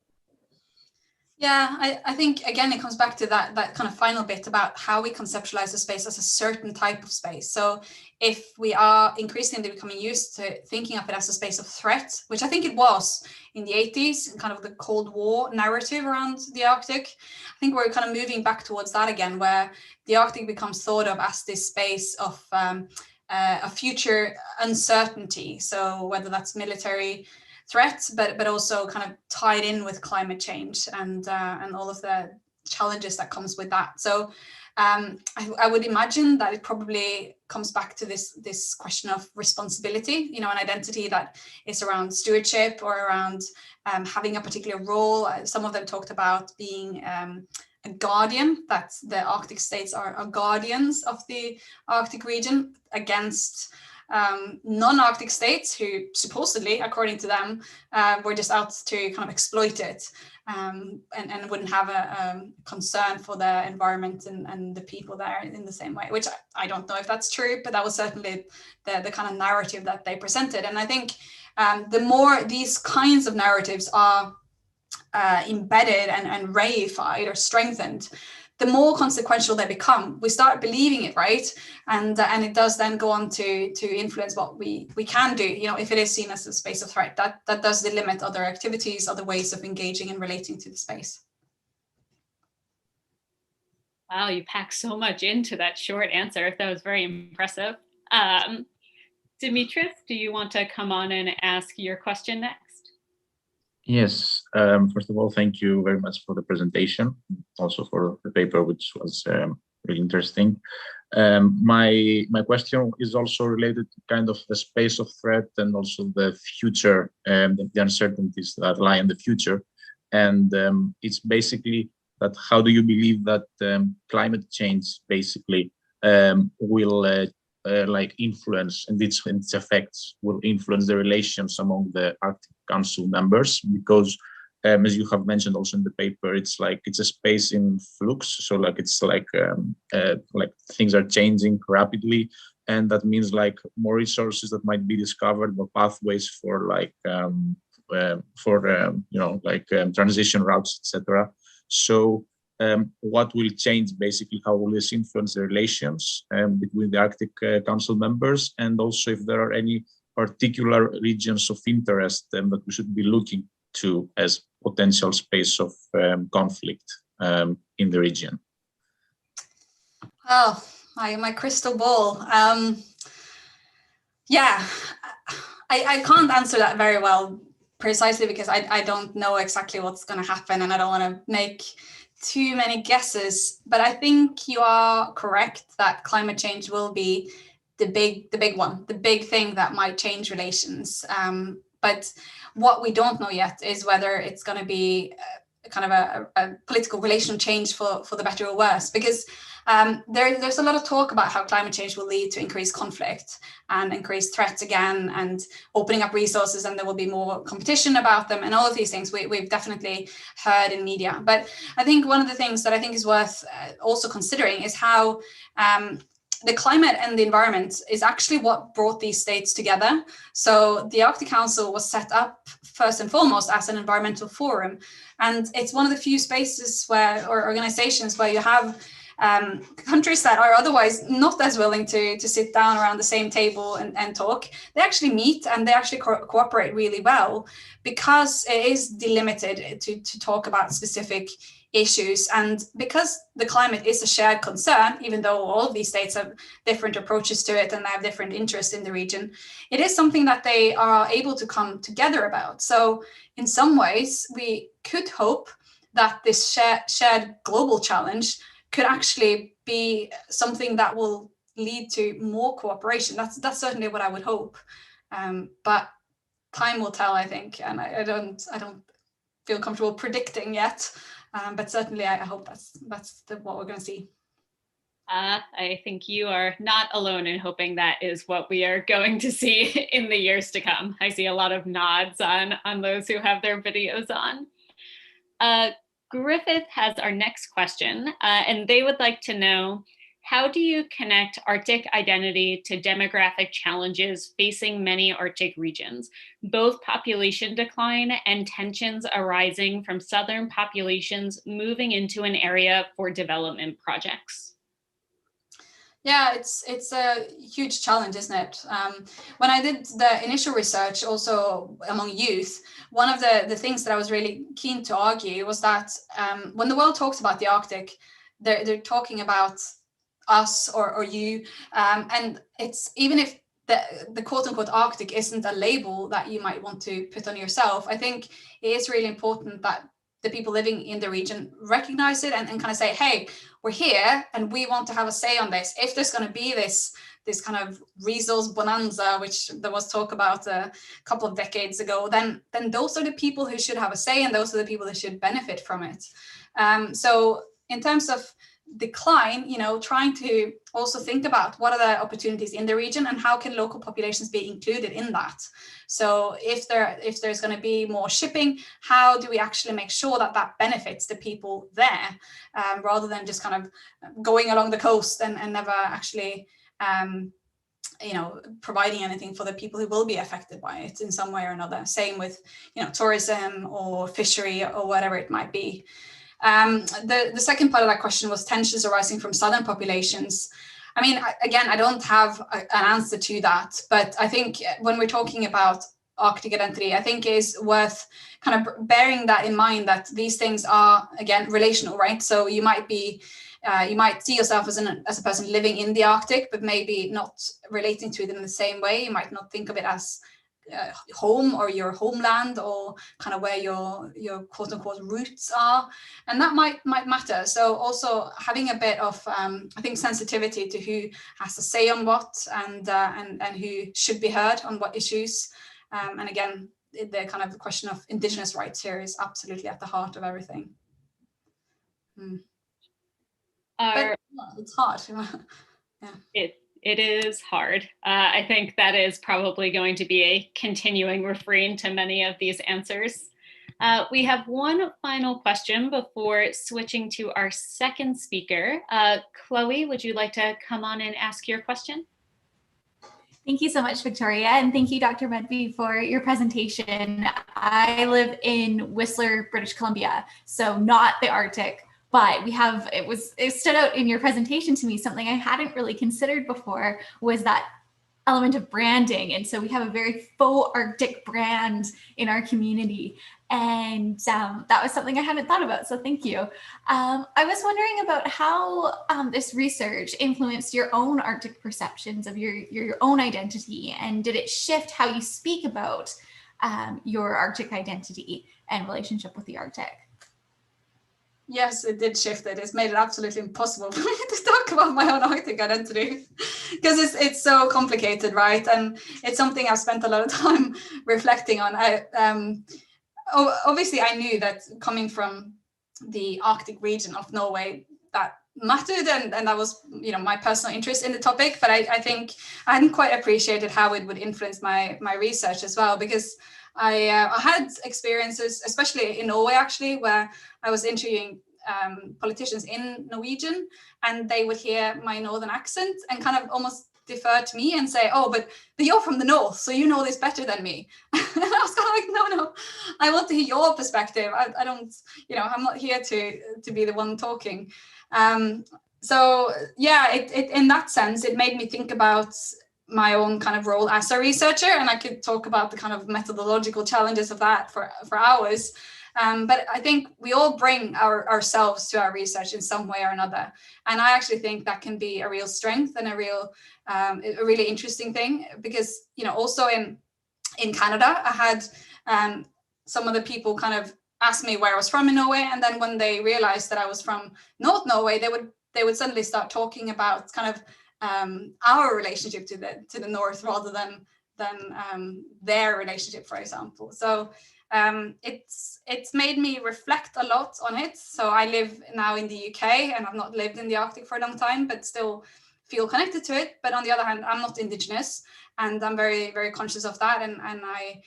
Yeah, I think, again, it comes back to that kind of final bit about how we conceptualize the space as a certain type of space. So if we are increasingly becoming used to thinking of it as a space of threat, which I think it was in the 80s, kind of the Cold War narrative around the Arctic, I think we're kind of moving back towards that again, where the Arctic becomes thought of as this space of a future uncertainty. So whether that's military threats, but also kind of tied in with climate change and all of the challenges that comes with that. So I would imagine that it probably comes back to this question of responsibility, an identity that is around stewardship or around having a particular role. Some of them talked about being a guardian, that the Arctic states are guardians of the Arctic region against non-Arctic states who supposedly, according to them, were just out to kind of exploit it and wouldn't have a concern for the environment and the people there in the same way, which I don't know if that's true, but that was certainly the kind of narrative that they presented. And I think the more these kinds of narratives are embedded and reified or strengthened, the more consequential they become. We start believing it, right? And it does then go on to influence what we can do. If it is seen as a space of threat, that does limit other activities, other ways of engaging and relating to the space. Wow, you packed so much into that short answer. That was very impressive. Dimitris, do you want to come on and ask your question next? Yes, first of all, thank you very much for the presentation, also for the paper, which was really interesting. My question is also related to kind of the space of threat and also the future, the uncertainties that lie in the future. And it's basically that how do you believe that climate change basically will influence, and its effects will influence the relations among the Arctic Council members? Because as you have mentioned also in the paper, it's a space in flux. So it's like things are changing rapidly, and that means more resources that might be discovered, more pathways for transition routes, etc. So what will change basically? How will this influence the relations between the Arctic Council members, and also if there are any particular regions of interest that we should be looking to as potential space of conflict in the region? Oh, my crystal ball. Yeah, I can't answer that very well, precisely because I don't know exactly what's going to happen, and I don't want to make too many guesses. But I think you are correct that climate change will be the big one, the big thing that might change relations. But what we don't know yet is whether it's going to be kind of a political relation change for the better or worse, because there's a lot of talk about how climate change will lead to increased conflict and increased threats again, and opening up resources, and there will be more competition about them, and all of these things we've definitely heard in media. But I think one of the things that I think is worth also considering is how the climate and the environment is actually what brought these states together. So the Arctic Council was set up first and foremost as an environmental forum. And it's one of the few spaces where, or organizations where you have countries that are otherwise not as willing to sit down around the same table and talk. They actually meet and they actually cooperate really well, because it is delimited to talk about specific issues. And because the climate is a shared concern, even though all of these states have different approaches to it and they have different interests in the region, it is something that they are able to come together about. So in some ways, we could hope that this shared global challenge could actually be something that will lead to more cooperation. That's certainly what I would hope. But time will tell, I think, and I don't feel comfortable predicting yet. But certainly, I hope that's what we're going to see. I think you are not alone in hoping that is what we are going to see in the years to come. I see a lot of nods on those who have their videos on. Griffith has our next question, and they would like to know, how do you connect Arctic identity to demographic challenges facing many Arctic regions, both population decline and tensions arising from southern populations moving into an area for development projects? Yeah, it's a huge challenge, isn't it? When I did the initial research also among youth, one of the things that I was really keen to argue was that when the world talks about the Arctic, they're talking about us or you, and it's, even if the quote-unquote Arctic isn't a label that you might want to put on yourself, I think it is really important that the people living in the region recognize it and kind of say, hey, we're here and we want to have a say on this. If there's going to be this kind of resource bonanza, which there was talk about a couple of decades ago, then those are the people who should have a say, and those are the people that should benefit from it. So in terms of decline, trying to also think about what are the opportunities in the region and how can local populations be included in that. So if there's going to be more shipping, how do we actually make sure that benefits the people there, rather than just kind of going along the coast and never actually providing anything for the people who will be affected by it in some way or another. Same with tourism or fishery or whatever it might be. The second part of that question was tensions arising from southern populations. I mean, again, I don't have an answer to that, but I think when we're talking about Arctic identity, I think it is worth kind of bearing that in mind, that these things are, again, relational, right? So you might see yourself as a person living in the Arctic, but maybe not relating to it in the same way. You might not think of it as home or your homeland, or kind of where your quote unquote roots are, and that might matter. So also having a bit of I think sensitivity to who has to say on what, and who should be heard on what issues, and again, the kind of question of Indigenous rights here is absolutely at the heart of everything. But it's hard. Yeah. It is hard. I think that is probably going to be a continuing refrain to many of these answers. We have one final question before switching to our second speaker. Chloe, would you like to come on and ask your question? Thank you so much, Victoria, and thank you, Dr. Medby, for your presentation. I live in Whistler, British Columbia, so not the Arctic. But it stood out in your presentation to me. Something I hadn't really considered before was that element of branding. And so we have a very faux Arctic brand in our community. And that was something I hadn't thought about. So thank you. I was wondering about how this research influenced your own Arctic perceptions of your own identity. And did it shift how you speak about your Arctic identity and relationship with the Arctic? Yes, it did shift it. It's made it absolutely impossible for me to talk about my own Arctic identity, because it's so complicated, right? And it's something I've spent a lot of time reflecting on. Obviously, I knew that coming from the Arctic region of Norway, that mattered, and that was my personal interest in the topic. But I think I hadn't quite appreciated how it would influence my research as well, because I had experiences, especially in Norway, actually, where I was interviewing politicians in Norwegian, and they would hear my northern accent and kind of almost defer to me and say, oh, but you're from the north, so you know this better than me. And I was kind of like, no, I want to hear your perspective. I don't, I'm not here to be the one talking. So yeah, it in that sense, it made me think about my own kind of role as a researcher, and I could talk about the kind of methodological challenges of that for hours. But I think we all bring ourselves to our research in some way or another. And I actually think that can be a real strength and a really interesting thing, because, also in Canada, I had some of the people kind of ask me where I was from in Norway. And then when they realized that I was from North Norway, they would suddenly start talking about kind of our relationship to the North rather than their relationship, for example. So it's made me reflect a lot on it. So I live now in the UK, and I've not lived in the Arctic for a long time, but still feel connected to it. But on the other hand, I'm not Indigenous, and I'm very, very conscious of that. And I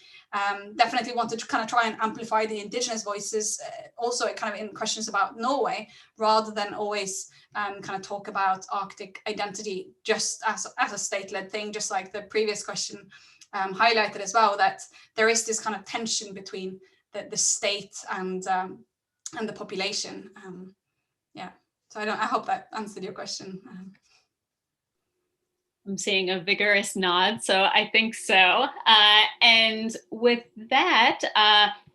definitely want to kind of try and amplify the Indigenous voices, also kind of in questions about Norway, rather than always kind of talk about Arctic identity just as a state-led thing, just like the previous question highlighted as well, that there is this kind of tension between the state and the population. So I hope that answered your question. I'm seeing a vigorous nod, so I think so. And with that,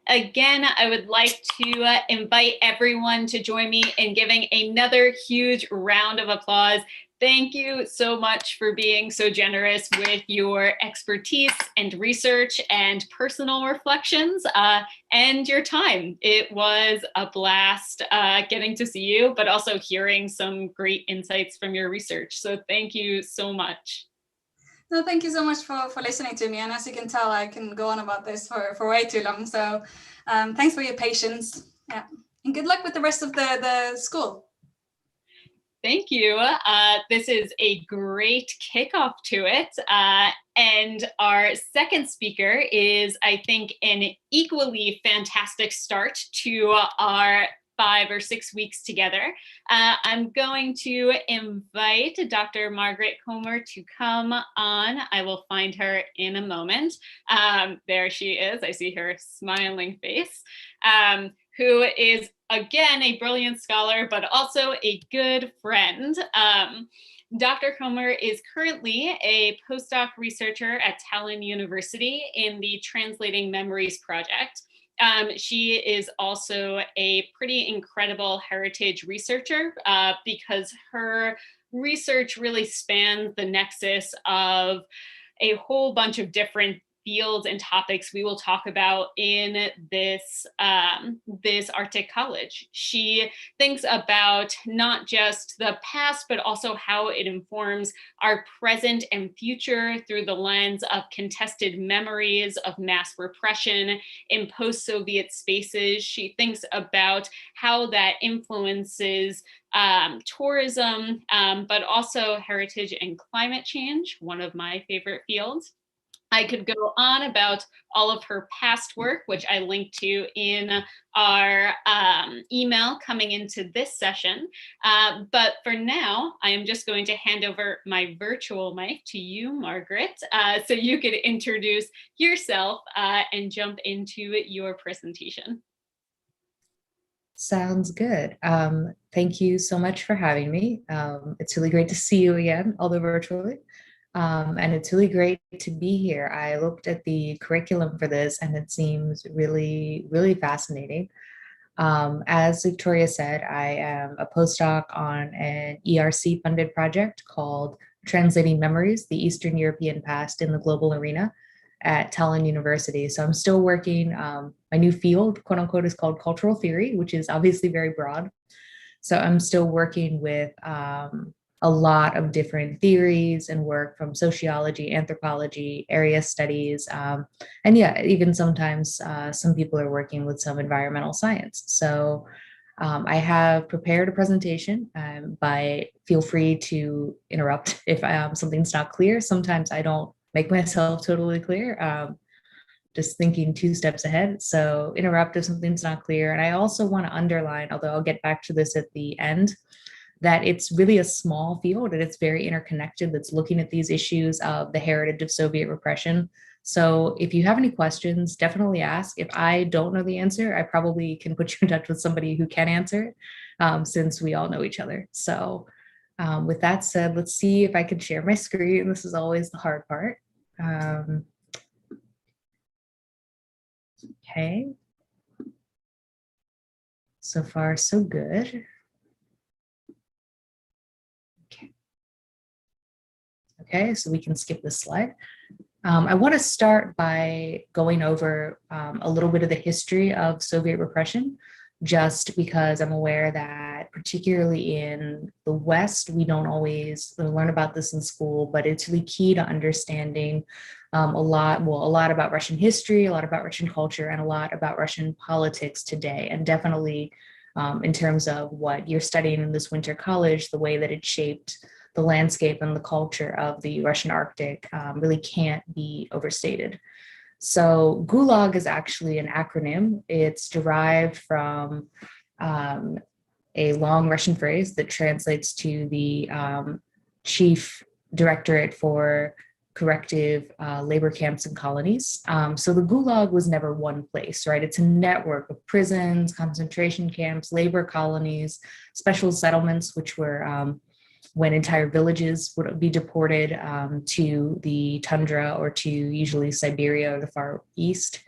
again, I would like to invite everyone to join me in giving another huge round of applause. Thank you so much for being so generous with your expertise and research and personal reflections and your time. It was a blast getting to see you, but also hearing some great insights from your research. So thank you so much. No, thank you so much for listening to me. And as you can tell, I can go on about this for way too long. So thanks for your patience. Yeah. And good luck with the rest of the school. Thank you. This is a great kickoff to it. And our second speaker is, I think, an equally fantastic start to our 5 or 6 weeks together. I'm going to invite Dr. Margaret Comer to come on. I will find her in a moment. There she is. I see her smiling face, who is, again, a brilliant scholar, but also a good friend. Dr. Comer is currently a postdoc researcher at Tallinn University in the Translating Memories project. She is also a pretty incredible heritage researcher because her research really spans the nexus of a whole bunch of different fields and topics we will talk about in this Arctic College. She thinks about not just the past, but also how it informs our present and future through the lens of contested memories of mass repression in post-Soviet spaces. She thinks about how that influences tourism, but also heritage and climate change, one of my favorite fields. I could go on about all of her past work, which I linked to in our email coming into this session. But for now, I am just going to hand over my virtual mic to you, Margaret, so you could introduce yourself and jump into your presentation. Sounds good. Thank you so much for having me. It's really great to see you again, although virtually. And it's really great to be here. I looked at the curriculum for this and it seems really, really fascinating. As Victoria said, I am a postdoc on an ERC funded project called Translating Memories, the Eastern European Past in the Global Arena at Tallinn University. So I'm still working, my new field, quote unquote, is called cultural theory, which is obviously very broad. So I'm still working with a lot of different theories and work from sociology, anthropology, area studies, and yeah, even sometimes some people are working with some environmental science. So I have prepared a presentation, but feel free to interrupt if something's not clear. Sometimes I don't make myself totally clear. just thinking 2 steps ahead. So interrupt if something's not clear. And I also want to underline, although I'll get back to this at the end, that it's really a small field and it's very interconnected that's looking at these issues of the heritage of Soviet repression. So if you have any questions, definitely ask. If I don't know the answer, I probably can put you in touch with somebody who can answer it, since we all know each other. So with that said, let's see if I can share my screen. This is always the hard part. Okay. So far, so good. Okay, so we can skip this slide. I want to start by going over a little bit of the history of Soviet repression, just because I'm aware that particularly in the West, we don't always learn about this in school, but it's really key to understanding a lot about Russian history, a lot about Russian culture, and a lot about Russian politics today. And definitely in terms of what you're studying in this winter college, the way that it shaped the landscape and the culture of the Russian Arctic really can't be overstated. So Gulag is actually an acronym. It's derived from a long Russian phrase that translates to the Chief Directorate for Corrective Labor Camps and Colonies. So the Gulag was never one place, right? It's a network of prisons, concentration camps, labor colonies, special settlements, which were when entire villages would be deported to the tundra or to usually Siberia or the Far East,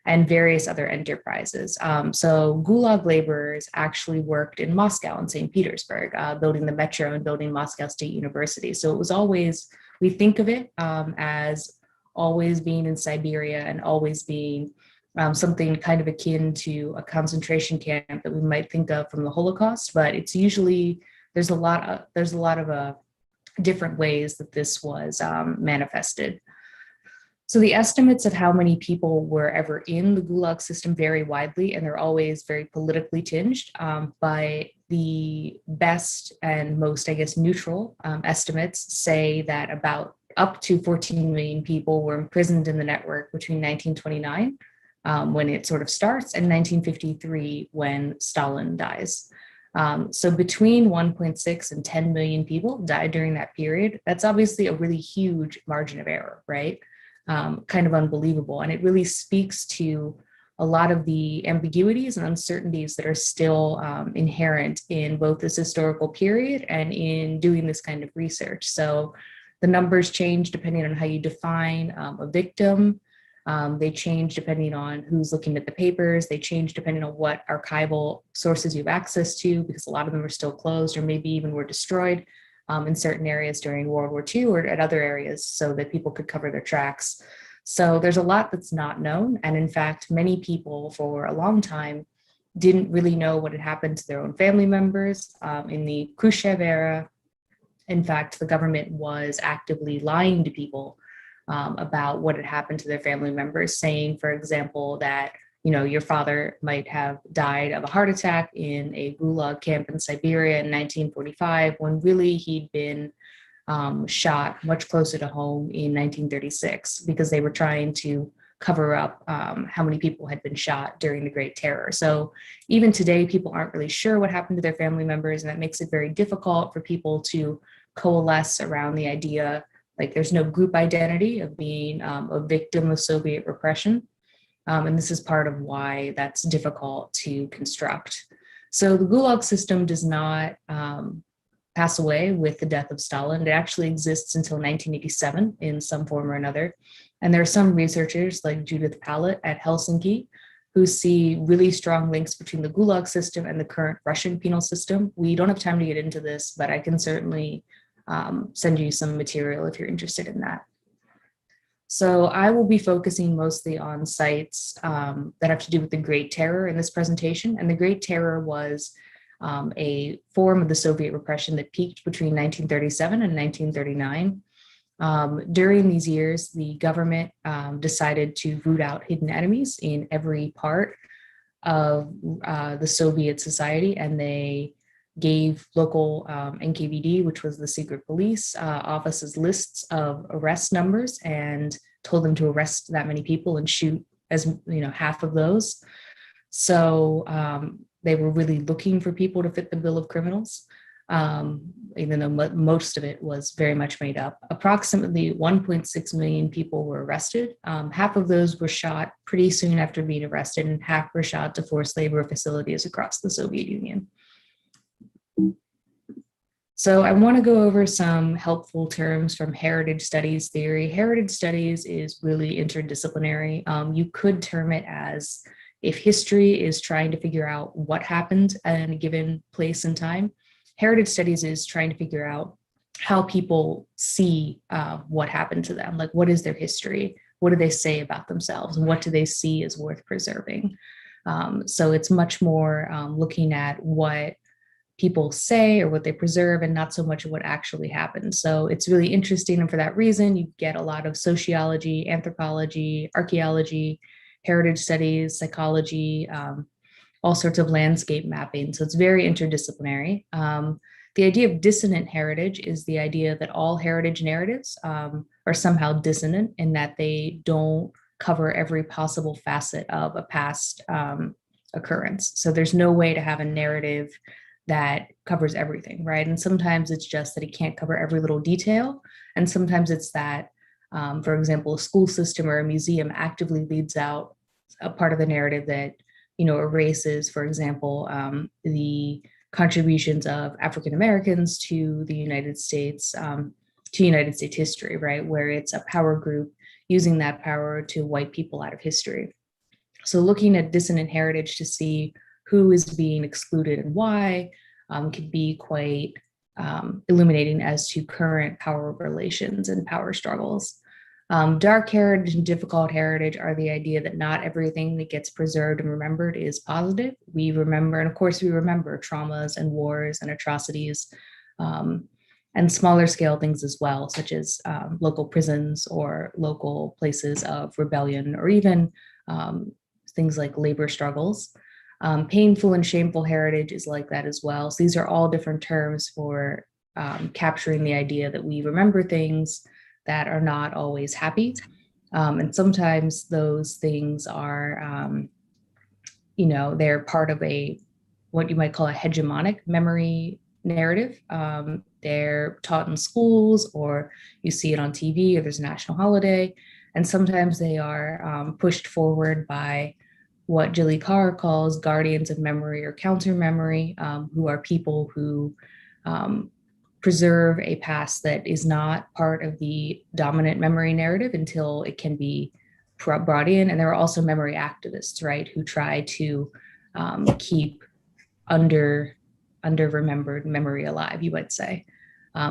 and various other enterprises. So Gulag laborers actually worked in Moscow and St. Petersburg, building the metro and building Moscow State University. So it was always, we think of it as always being in Siberia and always being something kind of akin to a concentration camp that we might think of from the Holocaust, but it's usually, there's a lot of different ways that this was manifested. So the estimates of how many people were ever in the Gulag system vary widely, and they're always very politically tinged. By the best and most, I guess, neutral estimates say that about up to 14 million people were imprisoned in the network between 1929, when it sort of starts, and 1953, when Stalin dies. So between 1.6 and 10 million people died during that period. That's obviously a really huge margin of error, right? Kind of unbelievable. And it really speaks to a lot of the ambiguities and uncertainties that are still inherent in both this historical period and in doing this kind of research. So the numbers change depending on how you define a victim. They change depending on who's looking at the papers. They change depending on what archival sources you have access to, because a lot of them are still closed or maybe even were destroyed in certain areas during World War II or at other areas so that people could cover their tracks. So there's a lot that's not known. And in fact, many people for a long time didn't really know what had happened to their own family members. In the Khrushchev era, in fact, the government was actively lying to people about what had happened to their family members, saying, for example, that your father might have died of a heart attack in a Gulag camp in Siberia in 1945, when really he'd been shot much closer to home in 1936, because they were trying to cover up how many people had been shot during the Great Terror. So even today, people aren't really sure what happened to their family members, and that makes it very difficult for people to coalesce around the idea, like there's no group identity of being a victim of Soviet repression. And this is part of why that's difficult to construct. So the Gulag system does not pass away with the death of Stalin. It actually exists until 1987 in some form or another. And there are some researchers like Judith Pallett at Helsinki who see really strong links between the Gulag system and the current Russian penal system. We don't have time to get into this, but I can certainly send you some material if you're interested in that. So I will be focusing mostly on sites that have to do with the Great Terror in this presentation. And the Great Terror was a form of the Soviet repression that peaked between 1937 and 1939. During these years, the government decided to root out hidden enemies in every part of the Soviet society, and they gave local NKVD, which was the secret police offices, lists of arrest numbers and told them to arrest that many people and shoot as half of those. So they were really looking for people to fit the bill of criminals, even though most of it was very much made up. Approximately 1.6 million people were arrested. Half of those were shot pretty soon after being arrested, and half were shot to forced labor facilities across the Soviet Union. So I want to go over some helpful terms from heritage studies theory. Heritage studies is really interdisciplinary. You could term it as, if history is trying to figure out what happened at a given place and time, heritage studies is trying to figure out how people see what happened to them. Like, what is their history? What do they say about themselves? And what do they see as worth preserving? So it's much more looking at what people say or what they preserve, and not so much what actually happened. So it's really interesting. And for that reason, you get a lot of sociology, anthropology, archaeology, heritage studies, psychology, all sorts of landscape mapping. So it's very interdisciplinary. The idea of dissonant heritage is the idea that all heritage narratives are somehow dissonant in that they don't cover every possible facet of a past occurrence. So there's no way to have a narrative that covers everything, right? And sometimes it's just that it can't cover every little detail. And sometimes it's that, for example, a school system or a museum actively leads out a part of the narrative that, erases, for example, the contributions of African Americans to the United States, to United States history, right? Where it's a power group using that power to wipe people out of history. So looking at dissonant heritage to see who is being excluded and why could be quite illuminating as to current power relations and power struggles. Dark heritage and difficult heritage are the idea that not everything that gets preserved and remembered is positive. We remember, and of course we remember traumas and wars and atrocities, and smaller scale things as well, such as local prisons or local places of rebellion, or even things like labor struggles. Painful and shameful heritage is like that as well. So these are all different terms for capturing the idea that we remember things that are not always happy. And sometimes those things are, they're part of what you might call a hegemonic memory narrative. They're taught in schools, or you see it on TV, or there's a national holiday. And sometimes they are pushed forward by what Jilly Carr calls guardians of memory or counter memory, who are people who preserve a past that is not part of the dominant memory narrative until it can be brought in. And there are also memory activists, right, who try to keep under-remembered memory alive, you might say.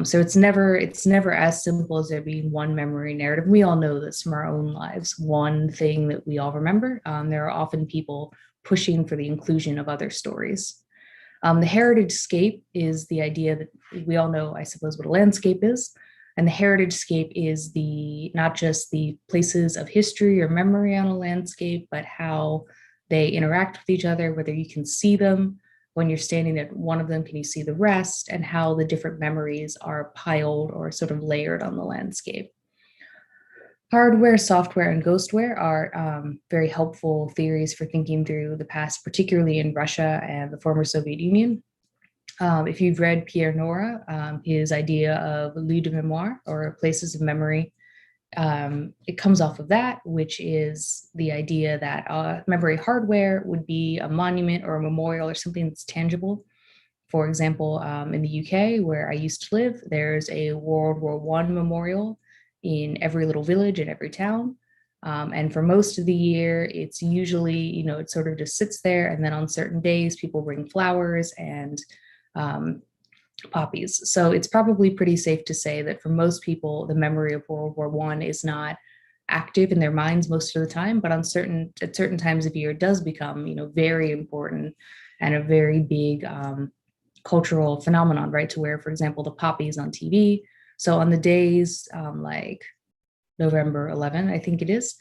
So it's never as simple as there being one memory narrative. We all know this from our own lives, one thing that we all remember. There are often people pushing for the inclusion of other stories. The heritage scape is the idea that we all know, I suppose, what a landscape is. And the heritage scape is not just the places of history or memory on a landscape, but how they interact with each other, whether you can see them. When you're standing at one of them, can you see the rest, and how the different memories are piled or sort of layered on the landscape. Hardware, software, and ghostware are very helpful theories for thinking through the past, particularly in Russia and the former Soviet Union. If you've read Pierre Nora, his idea of lieux de mémoire, or places of memory, it comes off of that, which is the idea that memory hardware would be a monument or a memorial or something that's tangible. For example, in the UK, where I used to live, there's a World War I memorial in every little village in every town. And for most of the year, it's usually, it sort of just sits there. And then on certain days, people bring flowers and poppies. So it's probably pretty safe to say that for most people, the memory of World War I is not active in their minds most of the time, but at certain times of year, it does become, very important and a very big cultural phenomenon, right? To where, for example, the poppies on TV. So on the days like November 11, I think it is,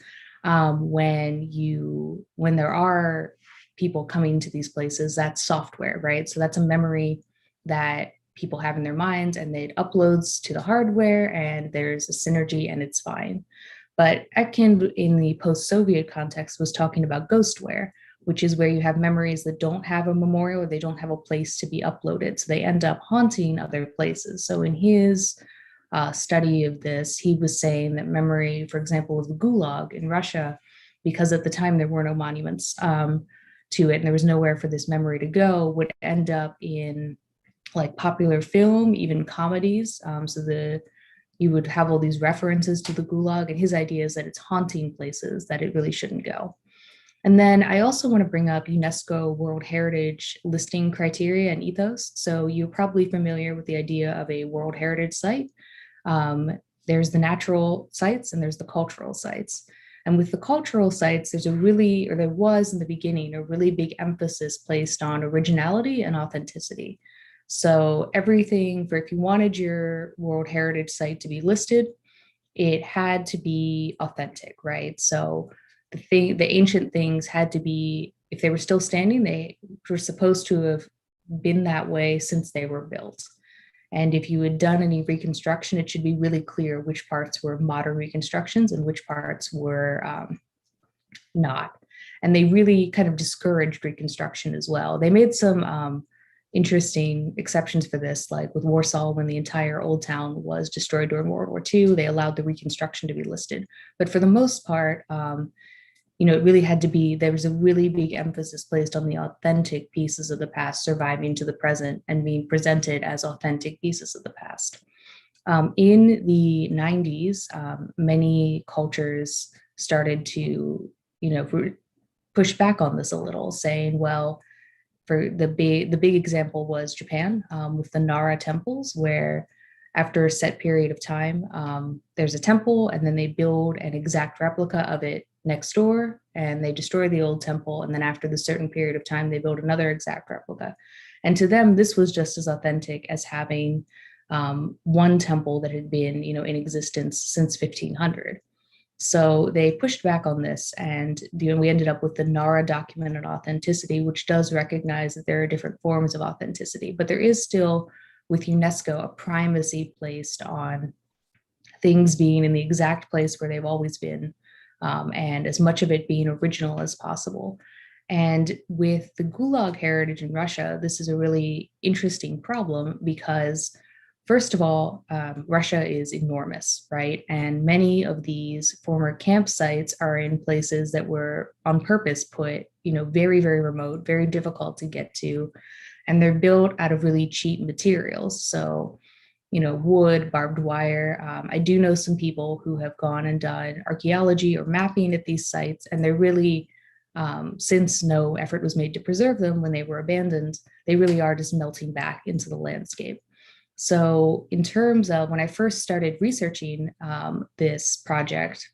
when there are people coming to these places, that's software, right? So that's a memory that people have in their minds, and it uploads to the hardware, and there's a synergy, and it's fine. But Etkind in the post-Soviet context was talking about ghostware, which is where you have memories that don't have a memorial or they don't have a place to be uploaded. So they end up haunting other places. So in his study of this, he was saying that memory, for example, of the Gulag in Russia, because at the time there were no monuments to it and there was nowhere for this memory to go, would end up in like popular film, even comedies. You would have all these references to the Gulag, and his idea is that it's haunting places that it really shouldn't go. And then I also want to bring up UNESCO World Heritage listing criteria and ethos. So you're probably familiar with the idea of a World Heritage site. There's the natural sites and there's the cultural sites. And with the cultural sites, there was in the beginning, a really big emphasis placed on originality and authenticity. So everything if you wanted your World Heritage site to be listed, it had to be authentic, right? So the ancient things had to be, if they were still standing, they were supposed to have been that way since they were built. And if you had done any reconstruction, it should be really clear which parts were modern reconstructions and which parts were not. And they really kind of discouraged reconstruction as well. They made some interesting exceptions for this, like with Warsaw, when the entire old town was destroyed during World War II, they allowed the reconstruction to be listed. But for the most part, it really had to be, there was a really big emphasis placed on the authentic pieces of the past surviving to the present and being presented as authentic pieces of the past. In the 90s, many cultures started to, push back on this a little, saying, well, for the big example was Japan with the Nara temples, where after a set period of time, there's a temple and then they build an exact replica of it next door and they destroy the old temple. And then after the certain period of time, they build another exact replica. And to them, this was just as authentic as having one temple that had been, in existence since 1500. So they pushed back on this, and we ended up with the Nara document on authenticity, which does recognize that there are different forms of authenticity, but there is still, with UNESCO, a primacy placed on things being in the exact place where they've always been, and as much of it being original as possible. And with the Gulag heritage in Russia, this is a really interesting problem because, first of all, Russia is enormous, right? And many of these former campsites are in places that were on purpose put, very, very remote, very difficult to get to. And they're built out of really cheap materials. So, wood, barbed wire. I do know some people who have gone and done archaeology or mapping at these sites, and they're really, since no effort was made to preserve them when they were abandoned, they really are just melting back into the landscape. So in terms of when I first started researching this project,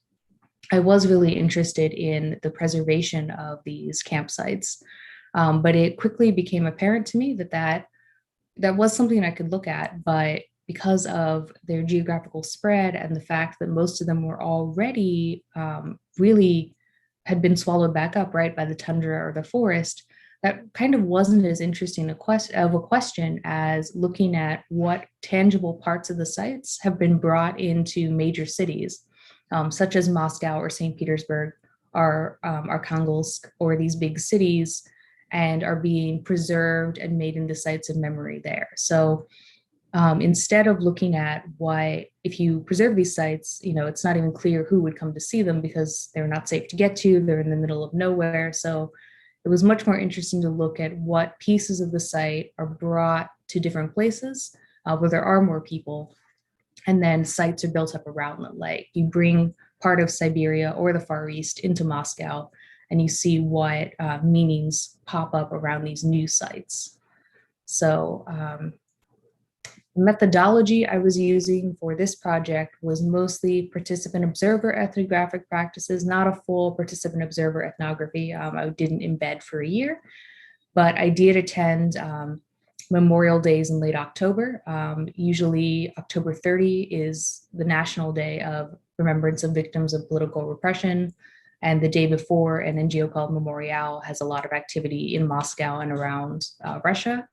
I was really interested in the preservation of these campsites. But it quickly became apparent to me that was something I could look at, but because of their geographical spread and the fact that most of them were already really had been swallowed back up, right, by the tundra or the forest, that kind of wasn't as interesting a question as looking at what tangible parts of the sites have been brought into major cities, such as Moscow or St. Petersburg, or Arkhangelsk, or these big cities, and are being preserved and made into sites of memory there. So instead of looking at why, if you preserve these sites, it's not even clear who would come to see them because they're not safe to get to, they're in the middle of nowhere. So it was much more interesting to look at what pieces of the site are brought to different places where there are more people, and then sites are built up around them. Like you bring part of Siberia or the Far East into Moscow, and you see what meanings pop up around these new sites. So the methodology I was using for this project was mostly participant observer ethnographic practices, not a full participant observer ethnography. I didn't embed for a year, but I did attend Memorial Days in late October. Usually October 30 is the National Day of Remembrance of Victims of Political Repression. And the day before, an NGO called Memorial has a lot of activity in Moscow and around Russia.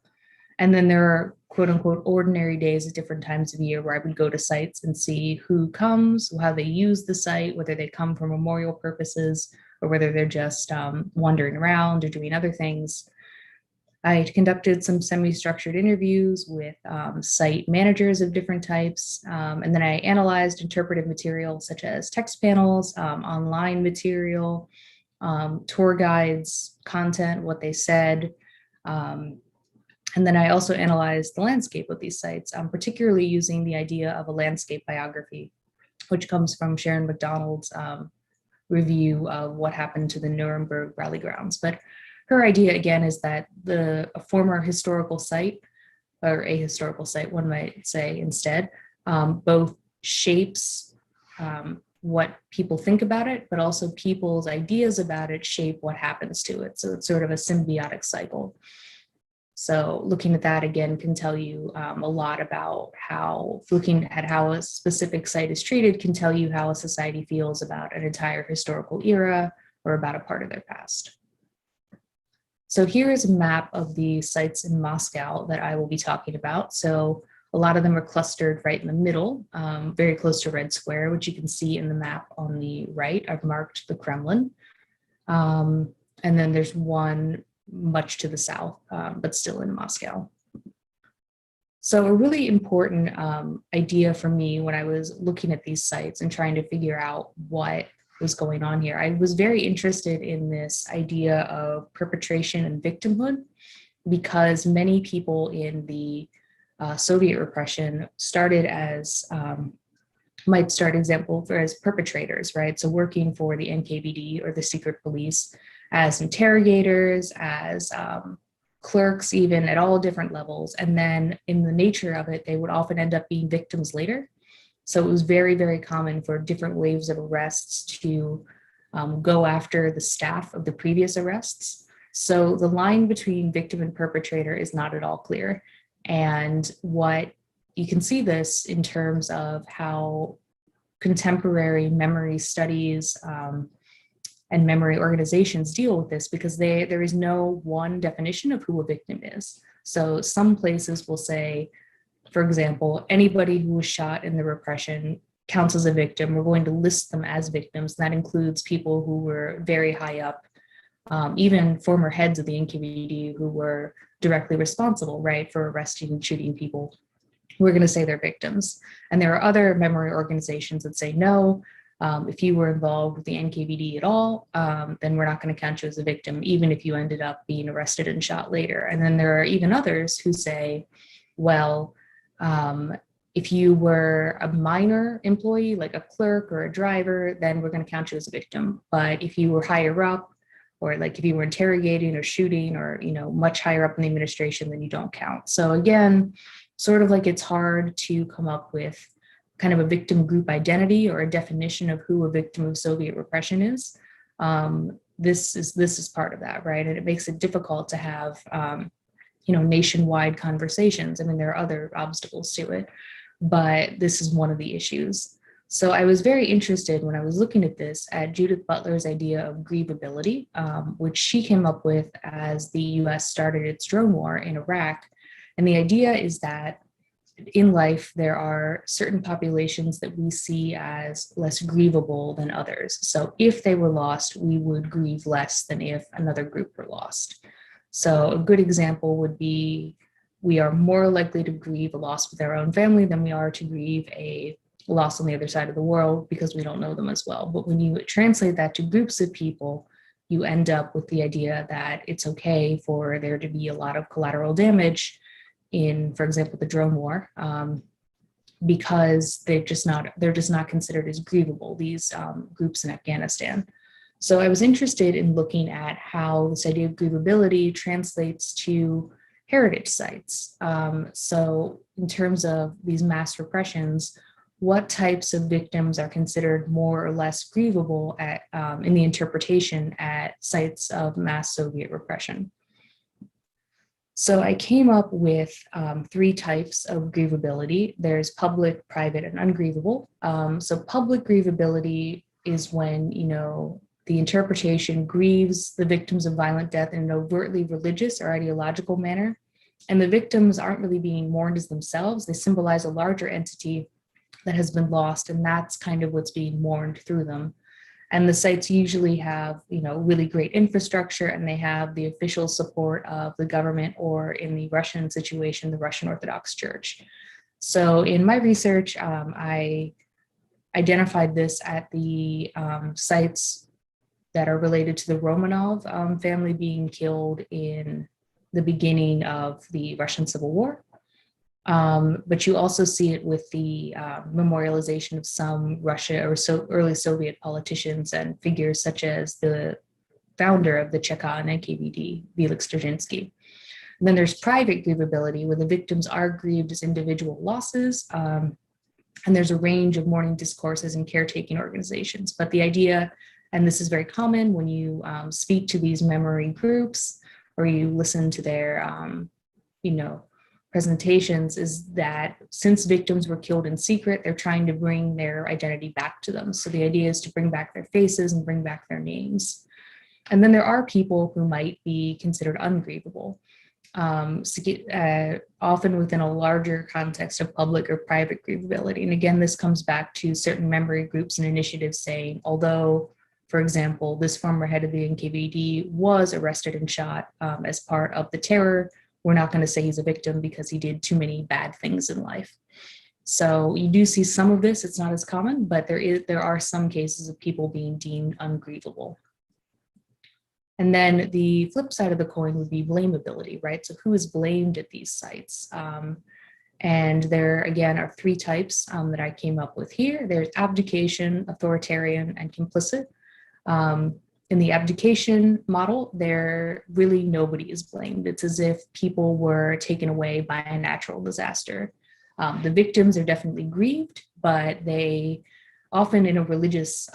And then there are quote unquote ordinary days at different times of year where I would go to sites and see who comes, how they use the site, whether they come for memorial purposes or whether they're just wandering around or doing other things. I conducted some semi-structured interviews with site managers of different types, and then I analyzed interpretive material such as text panels, online material, tour guides, content, what they said. And then I also analyzed the landscape of these sites, particularly using the idea of a landscape biography, which comes from Sharon McDonald's review of what happened to the Nuremberg rally grounds. But her idea, again, is that a former historical site, or a historical site, one might say instead, both shapes what people think about it, but also people's ideas about it shape what happens to it. So it's sort of a symbiotic cycle. So looking at that again can tell you a lot about how, looking at how a specific site is treated can tell you how a society feels about an entire historical era or about a part of their past. So here is a map of the sites in Moscow that I will be talking about. So a lot of them are clustered right in the middle, very close to Red Square, which you can see in the map on the right. I've marked the Kremlin. And then there's one much to the south, but still in Moscow. So a really important idea for me when I was looking at these sites and trying to figure out what was going on here, I was very interested in this idea of perpetration and victimhood, because many people in the Soviet repression started as, might start example as perpetrators, right? So working for the NKVD or the secret police as interrogators, as clerks, even at all different levels. And then in the nature of it, they would often end up being victims later. So it was very, very common for different waves of arrests to go after the staff of the previous arrests. So the line between victim and perpetrator is not at all clear. And what you can see this in terms of how contemporary memory studies and memory organizations deal with this, because there is no one definition of who a victim is. So some places will say, for example, anybody who was shot in the repression counts as a victim. We're going to list them as victims. And that includes people who were very high up, even former heads of the NKVD who were directly responsible, right, for arresting and shooting people. We're going to say they're victims. And there are other memory organizations that say, no, if you were involved with the NKVD at all, then we're not going to count you as a victim, even if you ended up being arrested and shot later. And then there are even others who say, well, if you were a minor employee, like a clerk or a driver, then we're going to count you as a victim. But if you were higher up, or like if you were interrogating or shooting or, you know, much higher up in the administration, then you don't count. So again, sort of like it's hard to come up with kind of a victim group identity or a definition of who a victim of Soviet repression is. This is part of that, right? And it makes it difficult to have nationwide conversations. I mean, there are other obstacles to it, but this is one of the issues. So I was very interested when I was looking at this at Judith Butler's idea of grievability, which she came up with as the US started its drone war in Iraq. And the idea is that in life, there are certain populations that we see as less grievable than others. So if they were lost, we would grieve less than if another group were lost. So a good example would be, we are more likely to grieve a loss with our own family than we are to grieve a loss on the other side of the world because we don't know them as well. But when you translate that to groups of people, you end up with the idea that it's okay for there to be a lot of collateral damage in, for example, the drone war, because they're just not considered as grievable, these groups in Afghanistan. So I was interested in looking at how this idea of grievability translates to heritage sites. So in terms of these mass repressions, what types of victims are considered more or less grievable in the interpretation at sites of mass Soviet repression? So I came up with 3 types of grievability. There's public, private, and ungrievable. So public grievability is when, the interpretation grieves the victims of violent death in an overtly religious or ideological manner. And the victims aren't really being mourned as themselves. They symbolize a larger entity that has been lost, and that's kind of what's being mourned through them. And the sites usually have, really great infrastructure, and they have the official support of the government, or in the Russian situation, the Russian Orthodox Church. So in my research, I identified this at the sites that are related to the Romanov family being killed in the beginning of the Russian Civil War. But you also see it with the memorialization of some Russia or early Soviet politicians and figures such as the founder of the Cheka and NKVD, Felix Dzerzhinsky. And then there's private grievability, where the victims are grieved as individual losses. And there's a range of mourning discourses and caretaking organizations. But the idea, and this is very common when you speak to these memory groups or you listen to their, presentations, is that since victims were killed in secret, they're trying to bring their identity back to them. So the idea is to bring back their faces and bring back their names. And then there are people who might be considered ungrievable, often within a larger context of public or private grievability. And again, this comes back to certain memory groups and initiatives saying, although, for example, this former head of the NKVD was arrested and shot as part of the terror, we're not going to say he's a victim because he did too many bad things in life. So you do see some of this. It's not as common, but there are some cases of people being deemed ungrievable. And then the flip side of the coin would be blameability, right? So who is blamed at these sites? And there, again, are three types that I came up with here. There's abdication, authoritarian, and complicit. In the abdication model, there really nobody is blamed. It's as if people were taken away by a natural disaster. The victims are definitely grieved, but they often in a religious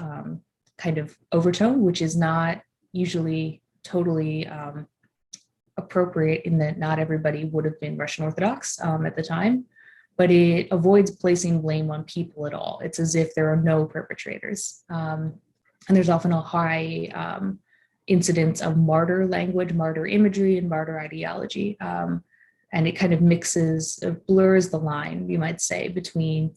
kind of overtone, which is not usually totally appropriate, in that not everybody would have been Russian Orthodox at the time, but it avoids placing blame on people at all. It's as if there are no perpetrators. And there's often a high incidence of martyr language, martyr imagery, and martyr ideology. And it kind of blurs the line, you might say, between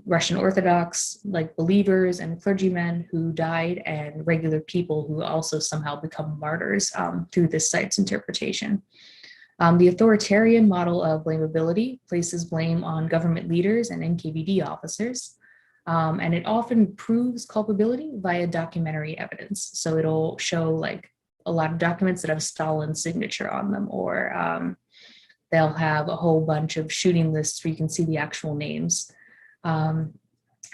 Russian Orthodox, like believers and clergymen who died, and regular people who also somehow become martyrs through this site's interpretation. The authoritarian model of blameability places blame on government leaders and NKVD officers. And it often proves culpability via documentary evidence. So it'll show like a lot of documents that have Stalin's signature on them, or they'll have a whole bunch of shooting lists where you can see the actual names. And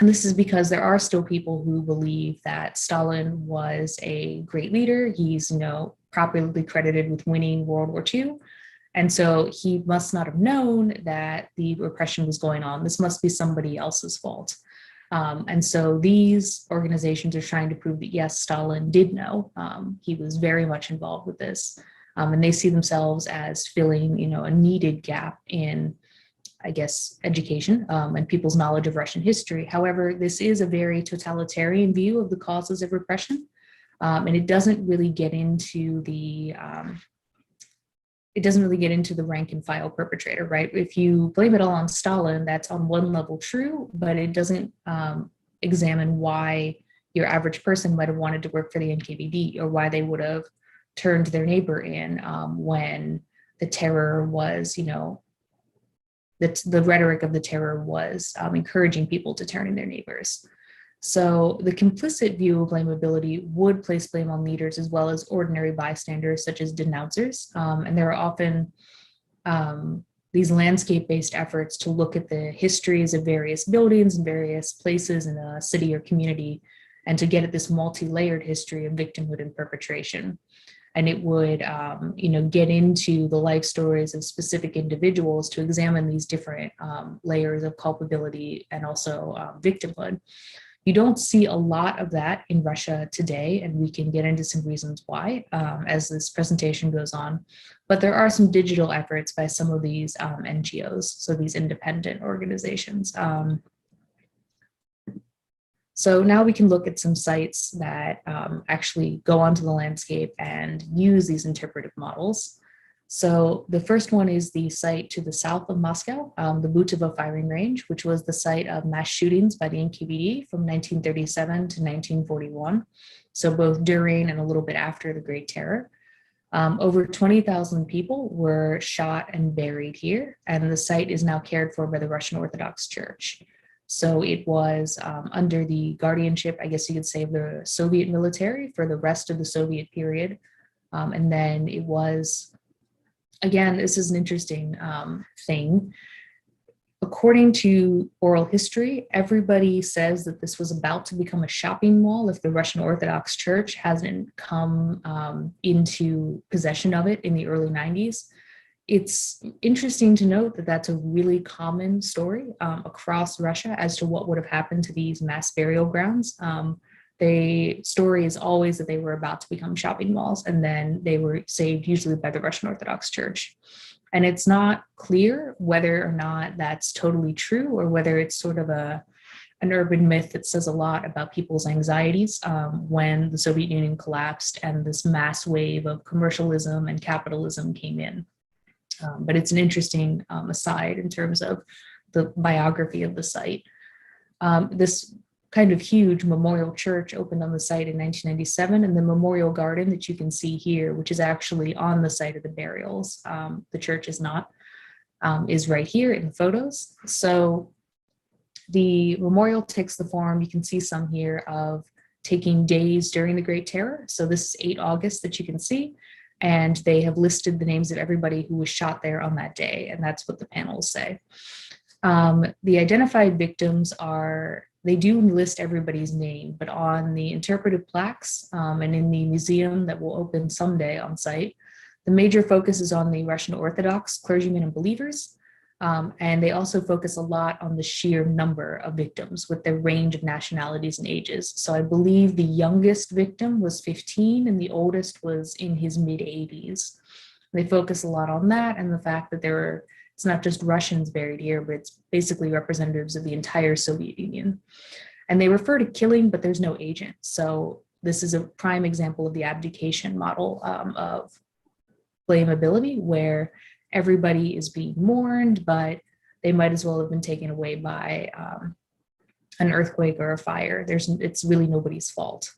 this is because there are still people who believe that Stalin was a great leader. He's, properly credited with winning World War II. And so he must not have known that the repression was going on. This must be somebody else's fault. And so these organizations are trying to prove that, yes, Stalin did know. He was very much involved with this. And they see themselves as filling, a needed gap in, I guess, education and people's knowledge of Russian history. However, this is a very totalitarian view of the causes of repression. And it doesn't really get into the rank and file perpetrator, right? If you blame it all on Stalin, that's on one level true, but it doesn't examine why your average person might have wanted to work for the NKVD, or why they would have turned their neighbor in when the terror was, the rhetoric of the terror was encouraging people to turn in their neighbors. So the complicit view of blameability would place blame on leaders as well as ordinary bystanders, such as denouncers. And there are often these landscape-based efforts to look at the histories of various buildings and various places in a city or community, and to get at this multi-layered history of victimhood and perpetration. And it would, get into the life stories of specific individuals to examine these different layers of culpability and also victimhood. You don't see a lot of that in Russia today, and we can get into some reasons why as this presentation goes on. But there are some digital efforts by some of these NGOs, so these independent organizations. So now we can look at some sites that actually go onto the landscape and use these interpretive models. So the first one is the site to the south of Moscow, the Butovo firing range, which was the site of mass shootings by the NKVD from 1937 to 1941. So both during and a little bit after the Great Terror. Over 20,000 people were shot and buried here, and the site is now cared for by the Russian Orthodox Church. So it was under the guardianship, I guess you could say, of the Soviet military for the rest of the Soviet period. And then it was, again, this is an interesting thing. According to oral history, everybody says that this was about to become a shopping mall if the Russian Orthodox Church hasn't come into possession of it in the early 90s. It's interesting to note that that's a really common story across Russia as to what would have happened to these mass burial grounds. The story is always that they were about to become shopping malls, and then they were saved usually by the Russian Orthodox Church. And it's not clear whether or not that's totally true, or whether it's sort of an urban myth that says a lot about people's anxieties when the Soviet Union collapsed and this mass wave of commercialism and capitalism came in. But it's an interesting aside in terms of the biography of the site. This kind of huge memorial church opened on the site in 1997, and the memorial garden that you can see here, which is actually on the site of the burials, the church is not, is right here in the photos. So the memorial takes the form, you can see some here, of taking days during the Great Terror. So this is 8 August that you can see, and they have listed the names of everybody who was shot there on that day, and that's what the panels say. The identified victims are, they do list everybody's name, but on the interpretive plaques and in the museum that will open someday on site, the major focus is on the Russian Orthodox clergymen and believers. And they also focus a lot on the sheer number of victims with their range of nationalities and ages. So I believe the youngest victim was 15 and the oldest was in his mid-80s. They focus a lot on that and the fact that it's not just Russians buried here, but it's basically representatives of the entire Soviet Union. And they refer to killing, but there's no agent. So this is a prime example of the abdication model of blamability, where everybody is being mourned, but they might as well have been taken away by an earthquake or a fire. It's really nobody's fault.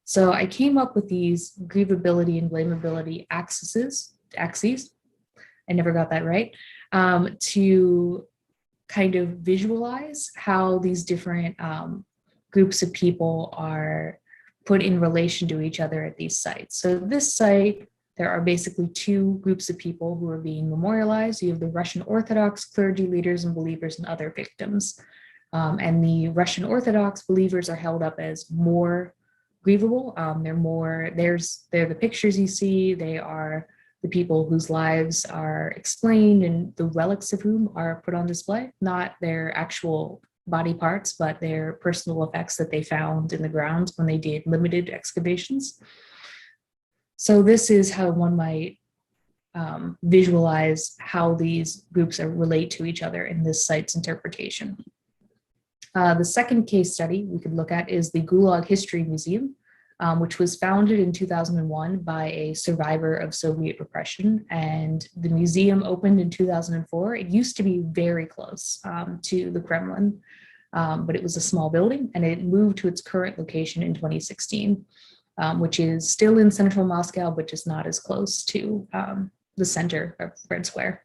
So I came up with these grievability and blamability axes. I never got that right, to kind of visualize how these different groups of people are put in relation to each other at these sites. So this site, there are basically two groups of people who are being memorialized. You have the Russian Orthodox clergy leaders and believers and other victims. And the Russian Orthodox believers are held up as more grievable. They're the pictures you see. They are the people whose lives are explained and the relics of whom are put on display, not their actual body parts, but their personal effects that they found in the ground when they did limited excavations. So this is how one might visualize how these groups relate to each other in this site's interpretation. The second case study we could look at is the Gulag History Museum, which was founded in 2001 by a survivor of Soviet repression. And the museum opened in 2004. It used to be very close to the Kremlin, but it was a small building, and it moved to its current location in 2016, which is still in central Moscow, but just not as close to the center of Red Square.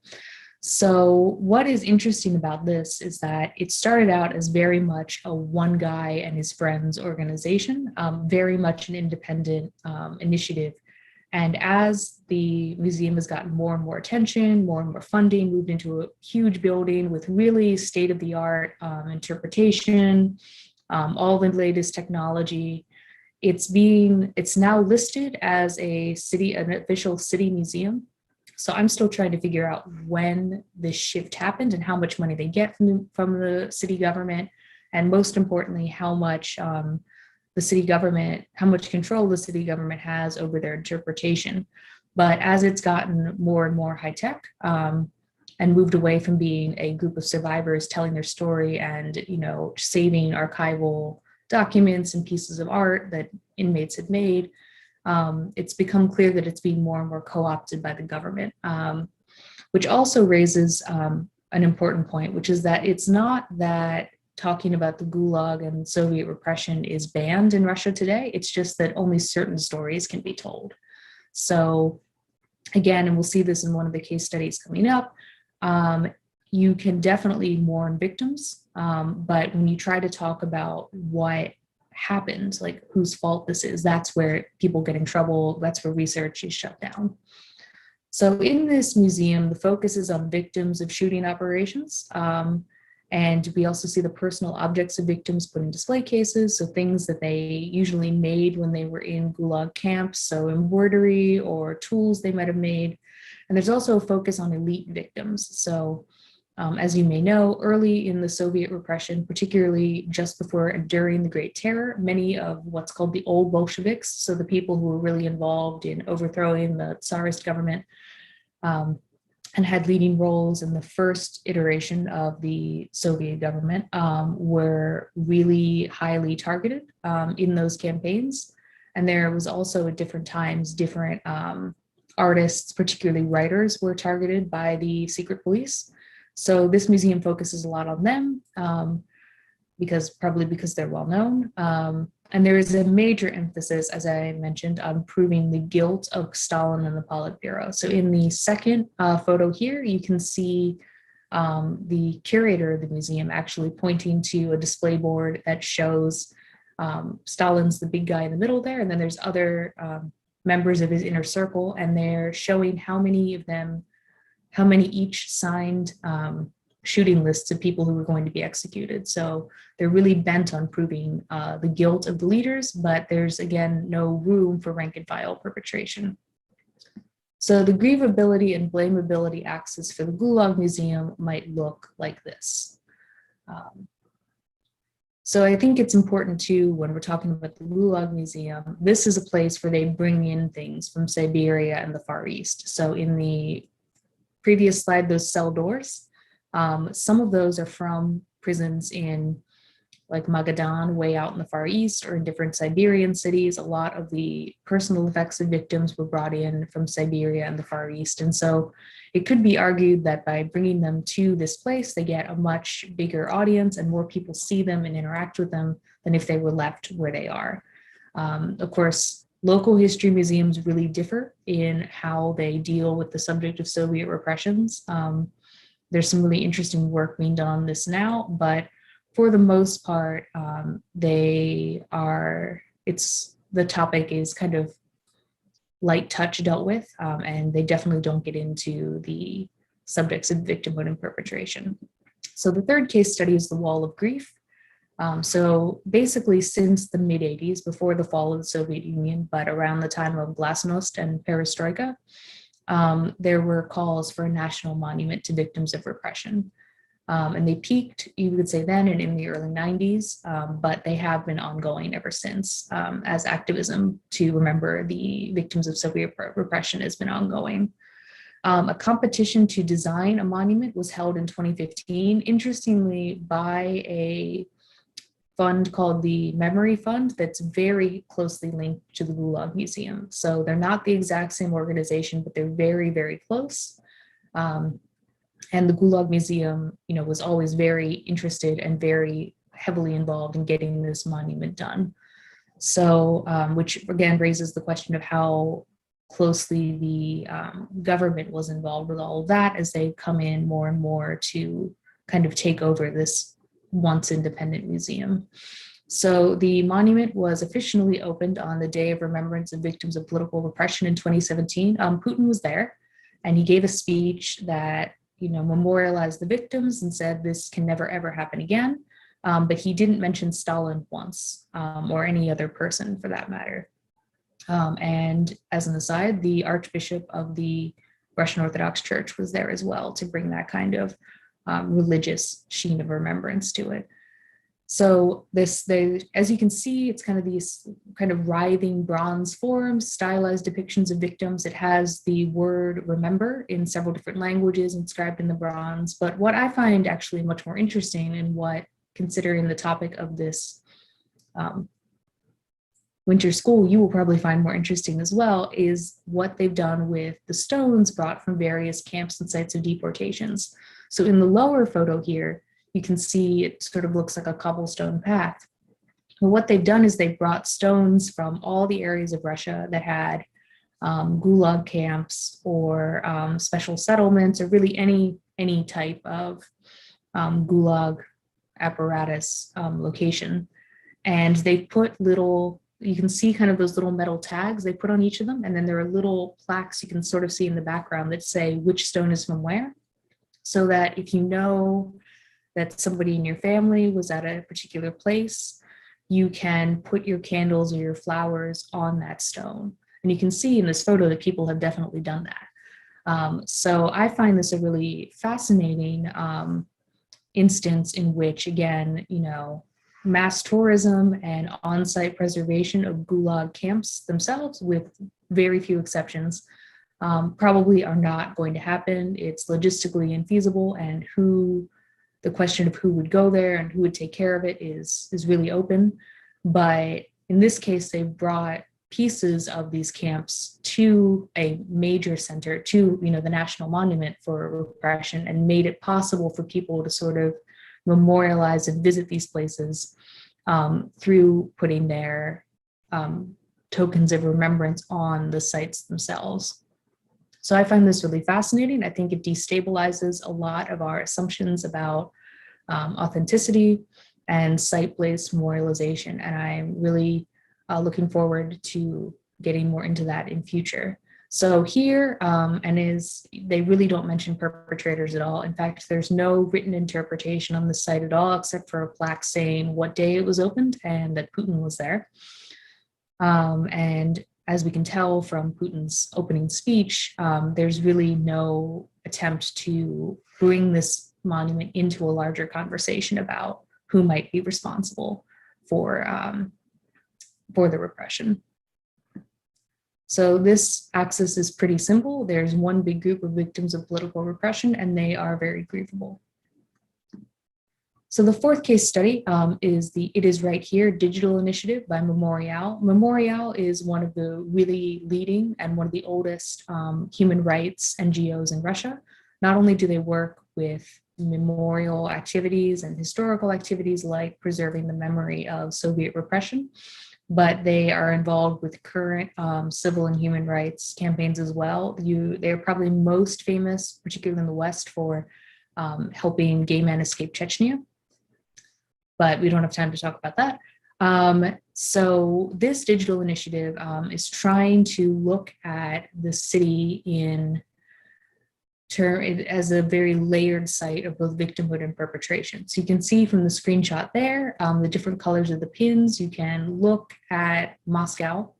So what is interesting about this is that it started out as very much a one guy and his friends organization, very much an independent initiative. And as the museum has gotten more and more attention, more and more funding, moved into a huge building with really state-of-the-art interpretation, all the latest technology, it's now listed as an official city museum. So I'm still trying to figure out when this shift happened and how much money they get from the city government, and most importantly, how much control the city government has over their interpretation. But as it's gotten more and more high tech and moved away from being a group of survivors telling their story and saving archival documents and pieces of art that inmates had made, it's become clear that it's being more and more co-opted by the government, which also raises an important point, which is that it's not that talking about the Gulag and Soviet repression is banned in Russia today. It's just that only certain stories can be told. So again, and we'll see this in one of the case studies coming up, you can definitely mourn victims, but when you try to talk about what happened, like whose fault this is, that's where people get in trouble. That's where research is shut down. So in this museum, the focus is on victims of shooting operations. And we also see the personal objects of victims put in display cases, so things that they usually made when they were in Gulag camps, so embroidery or tools they might have made. And there's also a focus on elite victims. So as you may know, early in the Soviet repression, particularly just before and during the Great Terror, many of what's called the old Bolsheviks, so the people who were really involved in overthrowing the Tsarist government, and had leading roles in the first iteration of the Soviet government, were really highly targeted in those campaigns. And there was also at different times, different artists, particularly writers, were targeted by the secret police. So this museum focuses a lot on them, probably because they're well known. And there is a major emphasis, as I mentioned, on proving the guilt of Stalin and the Politburo. So in the second photo here, you can see the curator of the museum actually pointing to a display board that shows Stalin's the big guy in the middle there, and then there's other members of his inner circle, and they're showing how many each signed shooting lists of people who were going to be executed. So they're really bent on proving the guilt of the leaders, but there's, again, no room for rank and file perpetration. So the grievability and blamability axis for the Gulag Museum might look like this. So I think it's important too, when we're talking about the Gulag Museum, this is a place where they bring in things from Siberia and the Far East. So in the previous slide, those cell doors, some of those are from prisons in like Magadan, way out in the Far East, or in different Siberian cities. A lot of the personal effects of victims were brought in from Siberia and the Far East. And so it could be argued that by bringing them to this place, they get a much bigger audience and more people see them and interact with them than if they were left where they are. Of course, local history museums really differ in how they deal with the subject of Soviet repressions. There's some really interesting work being done on this now, but for the most part, the topic is kind of light touch dealt with, and they definitely don't get into the subjects of victimhood and perpetration. So the third case study is the Wall of Grief. So basically since the mid-'80s, before the fall of the Soviet Union, but around the time of Glasnost and Perestroika, there were calls for a national monument to victims of repression. And they peaked, you would say then, and in the early 90s, but they have been ongoing ever since, as activism to remember the victims of Soviet repression has been ongoing. A competition to design a monument was held in 2015, interestingly, by a fund called the Memory Fund that's very closely linked to the Gulag Museum. So they're not the exact same organization, but they're very, very close. And the Gulag Museum, was always very interested and very heavily involved in getting this monument done. So, which again raises the question of how closely the government was involved with all of that as they come in more and more to kind of take over this once independent museum. So the monument was officially opened on the Day of Remembrance of Victims of Political Repression in 2017. Putin was there, and he gave a speech that memorialized the victims and said this can never ever happen again. But he didn't mention Stalin once, or any other person for that matter. And as an aside, the Archbishop of the Russian Orthodox Church was there as well to bring that kind of religious sheen of remembrance to it. So as you can see, it's kind of these kind of writhing bronze forms, stylized depictions of victims. It has the word remember in several different languages inscribed in the bronze. But what I find actually much more interesting, and what, considering the topic of this winter school, you will probably find more interesting as well, is what they've done with the stones brought from various camps and sites of deportations. So in the lower photo here, you can see it sort of looks like a cobblestone path. And what they've done is they brought stones from all the areas of Russia that had gulag camps or special settlements, or really any type of gulag apparatus location. And they put little, you can see kind of those little metal tags they put on each of them. And then there are little plaques you can sort of see in the background that say which stone is from where. So that if you know that somebody in your family was at a particular place, you can put your candles or your flowers on that stone. And you can see in this photo that people have definitely done that. So I find this a really fascinating instance in which, again, you know, mass tourism and on-site preservation of gulag camps themselves, with very few exceptions, probably are not going to happen. It's logistically infeasible, and the question of who would go there and who would take care of it is really open. But in this case, they brought pieces of these camps to a major center, to, you know, the National Monument for Repression, and made it possible for people to sort of memorialize and visit these places through putting their tokens of remembrance on the sites themselves. So I find this really fascinating. I think it destabilizes a lot of our assumptions about authenticity and site-based memorialization. And I'm really looking forward to getting more into that in future. So here, they really don't mention perpetrators at all. In fact, there's no written interpretation on the site at all, except for a plaque saying what day it was opened and that Putin was there. And as we can tell from Putin's opening speech, there's really no attempt to bring this monument into a larger conversation about who might be responsible for the repression. So this axis is pretty simple. There's one big group of victims of political repression, and they are very grievable. So the fourth case study is the It Is Right Here digital initiative by Memorial. Memorial is one of the really leading and one of the oldest human rights NGOs in Russia. Not only do they work with memorial activities and historical activities like preserving the memory of Soviet repression, but they are involved with current civil and human rights campaigns as well. They're probably most famous, particularly in the West, for helping gay men escape Chechnya. But we don't have time to talk about that. So this digital initiative is trying to look at the city as a very layered site of both victimhood and perpetration. So you can see from the screenshot there, the different colors of the pins. You can look at Moscow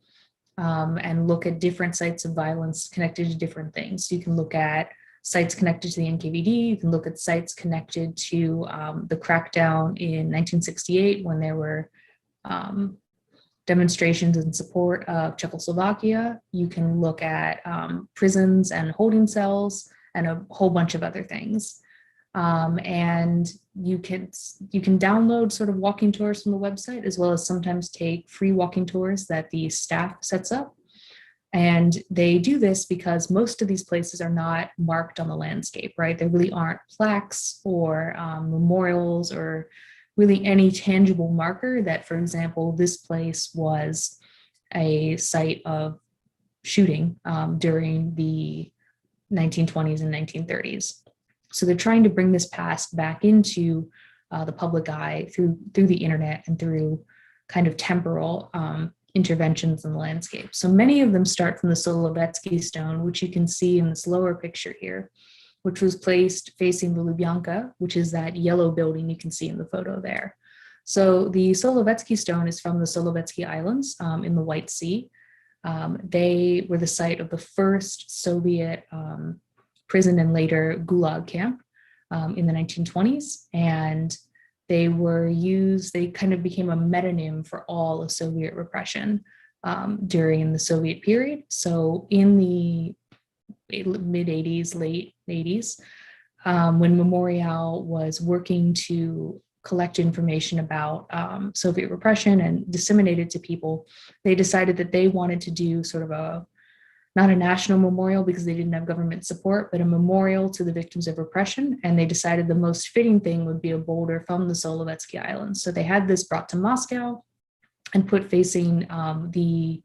and look at different sites of violence connected to different things. So you can look at sites connected to the NKVD. You can look at sites connected to the crackdown in 1968 when there were demonstrations in support of Czechoslovakia. You can look at prisons and holding cells and a whole bunch of other things. And you can download sort of walking tours from the website, as well as sometimes take free walking tours that the staff sets up. And they do this because most of these places are not marked on the landscape, right? There really aren't plaques or memorials or really any tangible marker that, for example, this place was a site of shooting during the 1920s and 1930s. So they're trying to bring this past back into the public eye through the internet and through kind of temporal interventions in the landscape. So many of them start from the Solovetsky stone, which you can see in this lower picture here, which was placed facing the Lubyanka, which is that yellow building you can see in the photo there. So the Solovetsky stone is from the Solovetsky Islands in the White Sea. They were the site of the first Soviet prison and later Gulag camp in the 1920s. And they kind of became a metonym for all of Soviet repression during the Soviet period. So in the mid 80s, late 80s, when Memorial was working to collect information about Soviet repression and disseminate it to people, they decided that they wanted to do sort of not a national memorial because they didn't have government support, but a memorial to the victims of repression. And they decided the most fitting thing would be a boulder from the Solovetsky Islands. So they had this brought to Moscow and put facing the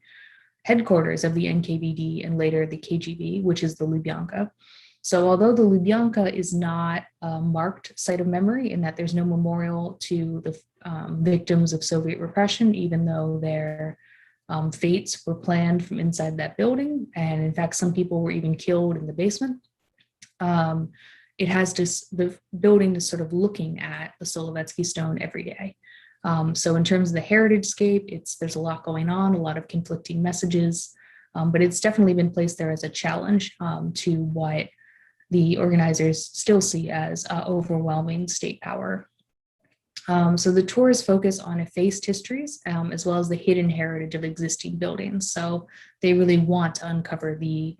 headquarters of the NKVD and later the KGB, which is the Lubyanka. So although the Lubyanka is not a marked site of memory in that there's no memorial to the victims of Soviet repression, even though their fates were planned from inside that building, and in fact, some people were even killed in the basement, it has the building is sort of looking at the Solovetsky stone every day. So in terms of the heritage scape, there's a lot going on, a lot of conflicting messages, but it's definitely been placed there as a challenge to what the organizers still see as overwhelming state power. So the tours focus on effaced histories as well as the hidden heritage of existing buildings. So they really want to uncover the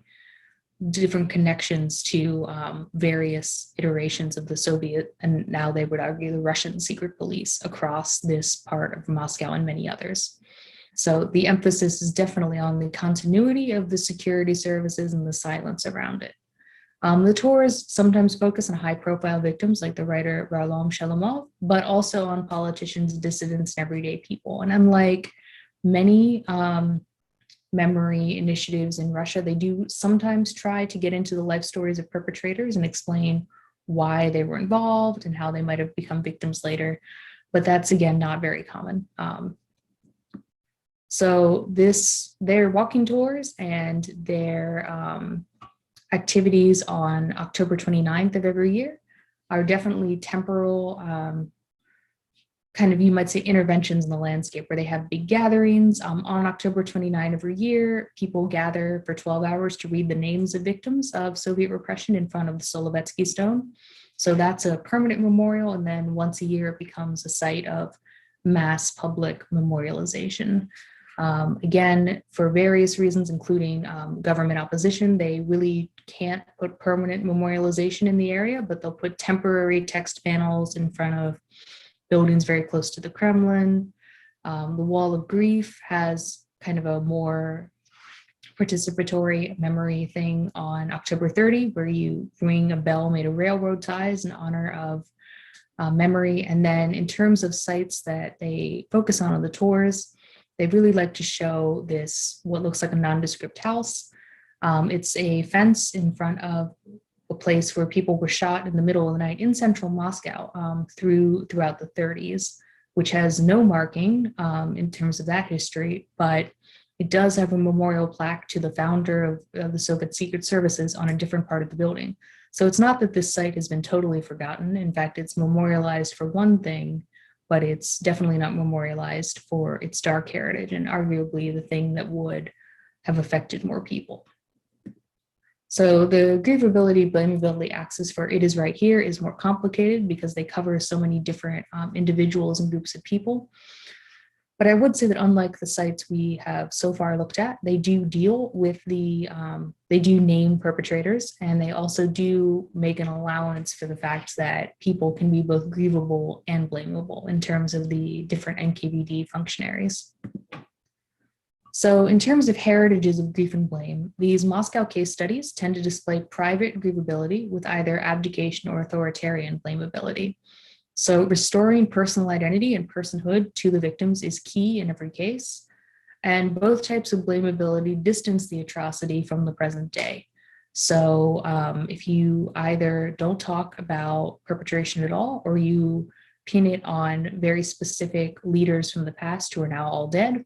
different connections to various iterations of the Soviet, and now they would argue the Russian secret police across this part of Moscow and many others. So the emphasis is definitely on the continuity of the security services and the silence around it. The tours sometimes focus on high-profile victims like the writer Varlam Shalamov, but also on politicians, dissidents, and everyday people. And unlike many memory initiatives in Russia, they do sometimes try to get into the life stories of perpetrators and explain why they were involved and how they might have become victims later. But that's, again, not very common. So their walking tours and their activities on October 29th of every year are definitely temporal, kind of, you might say, interventions in the landscape where they have big gatherings. On October 29 every year, people gather for 12 hours to read the names of victims of Soviet repression in front of the Solovetsky stone. So that's a permanent memorial. And then once a year, it becomes a site of mass public memorialization. Again, for various reasons, including government opposition, they really can't put permanent memorialization in the area, but they'll put temporary text panels in front of buildings very close to the Kremlin. The Wall of Grief has kind of a more participatory memory thing on October 30, where you ring a bell made of railroad ties in honor of memory. And then in terms of sites that they focus on the tours, they really like to show this, what looks like a nondescript house. It's a fence in front of a place where people were shot in the middle of the night in central Moscow throughout the 30s, which has no marking in terms of that history, but it does have a memorial plaque to the founder of the Soviet Secret Services on a different part of the building. So it's not that this site has been totally forgotten. In fact, it's memorialized for one thing, but it's definitely not memorialized for its dark heritage and arguably the thing that would have affected more people. So the grievability, blamability axis for It Is Right Here is more complicated because they cover so many different individuals and groups of people. But I would say that unlike the sites we have so far looked at, they do deal with they do name perpetrators, and they also do make an allowance for the fact that people can be both grievable and blamable in terms of the different NKVD functionaries. So in terms of heritages of grief and blame, these Moscow case studies tend to display private grievability with either abdication or authoritarian blamability. So restoring personal identity and personhood to the victims is key in every case. And both types of blamability distance the atrocity from the present day. So if you either don't talk about perpetration at all, or you pin it on very specific leaders from the past who are now all dead,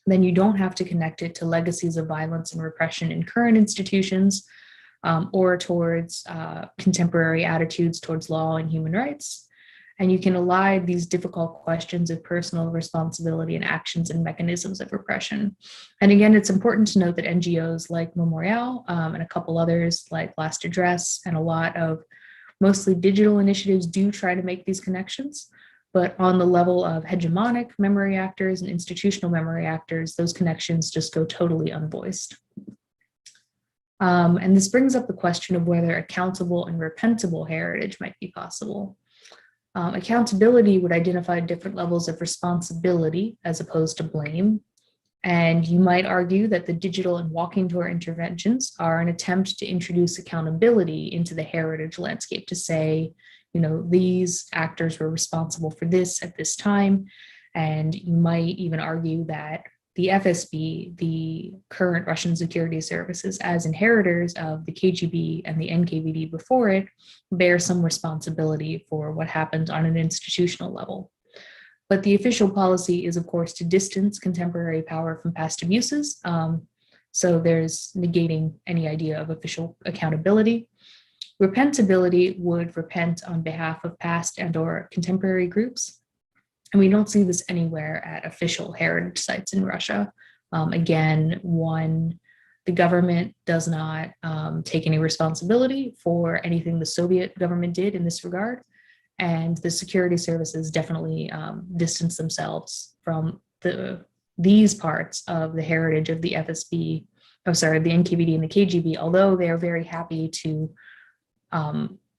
then you don't have to connect it to legacies of violence and repression in current institutions or towards contemporary attitudes towards law and human rights. And you can ally these difficult questions of personal responsibility and actions and mechanisms of repression. And again, it's important to note that NGOs like Memorial and a couple others like Last Address and a lot of mostly digital initiatives do try to make these connections. But on the level of hegemonic memory actors and institutional memory actors, those connections just go totally unvoiced. And this brings up the question of whether accountable and repentable heritage might be possible. Accountability would identify different levels of responsibility as opposed to blame. And you might argue that the digital and walking tour interventions are an attempt to introduce accountability into the heritage landscape, to say, you know, these actors were responsible for this at this time. And you might even argue that the FSB, the current Russian security services, as inheritors of the KGB and the NKVD before it, bear some responsibility for what happened on an institutional level. But the official policy is, of course, to distance contemporary power from past abuses. So there's negating any idea of official accountability. Repentability would repent on behalf of past and or contemporary groups. And we don't see this anywhere at official heritage sites in Russia. Again, the government does not take any responsibility for anything the Soviet government did in this regard. And the security services definitely distance themselves from these parts of the heritage of the FSB, the NKVD and the KGB, although they are very happy to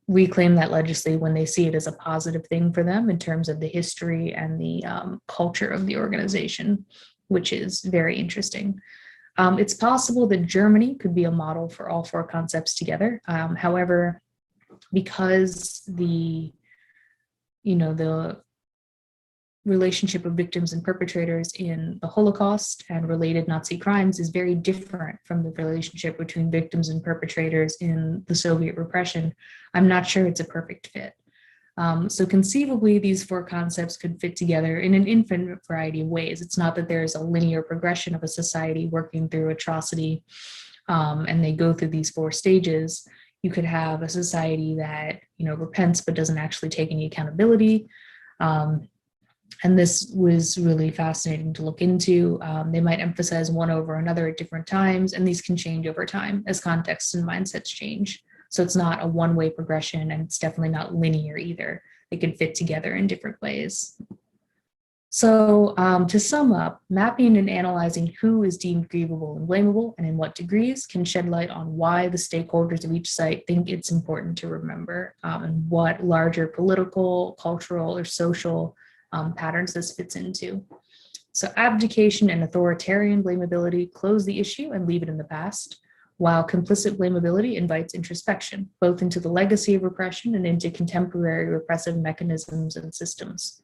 reclaim that legacy when they see it as a positive thing for them in terms of the history and the culture of the organization, which is very interesting. It's possible that Germany could be a model for all four concepts together. However, because the relationship of victims and perpetrators in the Holocaust and related Nazi crimes is very different from the relationship between victims and perpetrators in the Soviet repression, I'm not sure it's a perfect fit. So conceivably, these four concepts could fit together in an infinite variety of ways. It's not that there's a linear progression of a society working through atrocity and they go through these four stages. You could have a society that, repents but doesn't actually take any accountability. And this was really fascinating to look into. They might emphasize one over another at different times, and these can change over time as contexts and mindsets change. So it's not a one-way progression, and it's definitely not linear either. They can fit together in different ways. So to sum up, mapping and analyzing who is deemed grievable and blamable and in what degrees can shed light on why the stakeholders of each site think it's important to remember and what larger political, cultural, or social patterns this fits into. So abdication and authoritarian blamability close the issue and leave it in the past, while complicit blamability invites introspection, both into the legacy of repression and into contemporary repressive mechanisms and systems.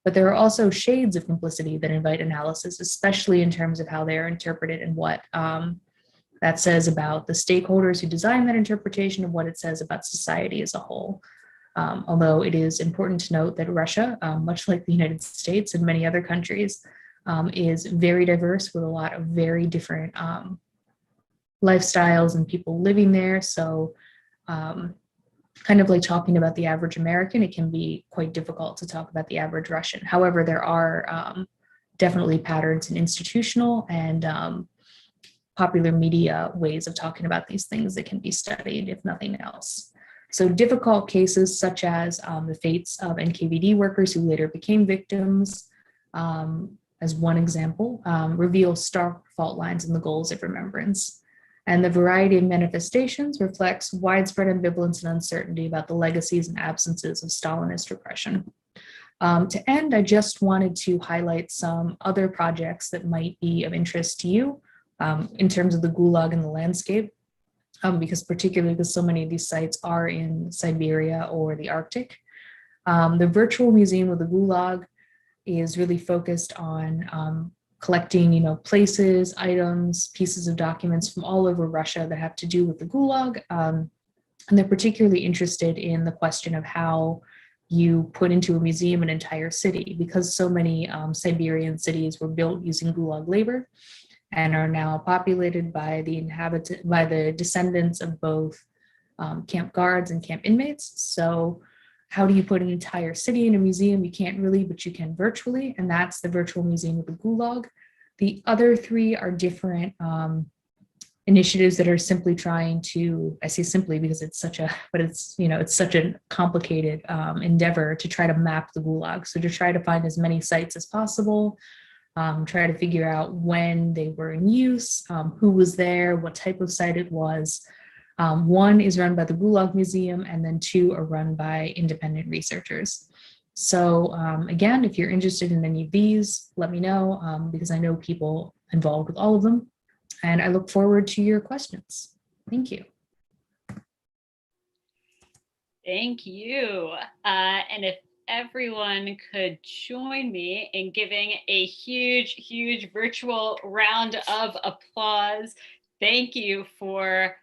But there are also shades of complicity that invite analysis, especially in terms of how they are interpreted and what that says about the stakeholders who design that interpretation and what it says about society as a whole. Although it is important to note that Russia, much like the United States and many other countries, is very diverse with a lot of very different lifestyles and people living there. So kind of like talking about the average American, it can be quite difficult to talk about the average Russian. However, there are definitely patterns in institutional and popular media ways of talking about these things that can be studied, if nothing else. So difficult cases such as the fates of NKVD workers who later became victims, as one example, reveal stark fault lines in the goals of remembrance. And the variety of manifestations reflects widespread ambivalence and uncertainty about the legacies and absences of Stalinist repression. To end, I just wanted to highlight some other projects that might be of interest to you in terms of the Gulag and the landscape, because so many of these sites are in Siberia or the Arctic. The virtual museum of the Gulag is really focused on collecting, places, items, pieces of documents from all over Russia that have to do with the Gulag. And they're particularly interested in the question of how you put into a museum an entire city, because so many Siberian cities were built using Gulag labor and are now populated by the descendants of both camp guards and camp inmates. So how do you put an entire city in a museum? You can't really, but you can virtually, and that's the virtual museum of the Gulag. The other three are different initiatives that are simply trying to, I say simply because it's such a complicated endeavor to try to map the Gulag. So to try to find as many sites as possible, try to figure out when they were in use, who was there, what type of site it was. One is run by the Gulag Museum, and then two are run by independent researchers. So again, if you're interested in any of these, let me know because I know people involved with all of them. And I look forward to your questions. Thank you. Thank you. And if everyone could join me in giving a huge, huge virtual round of applause. Thank you for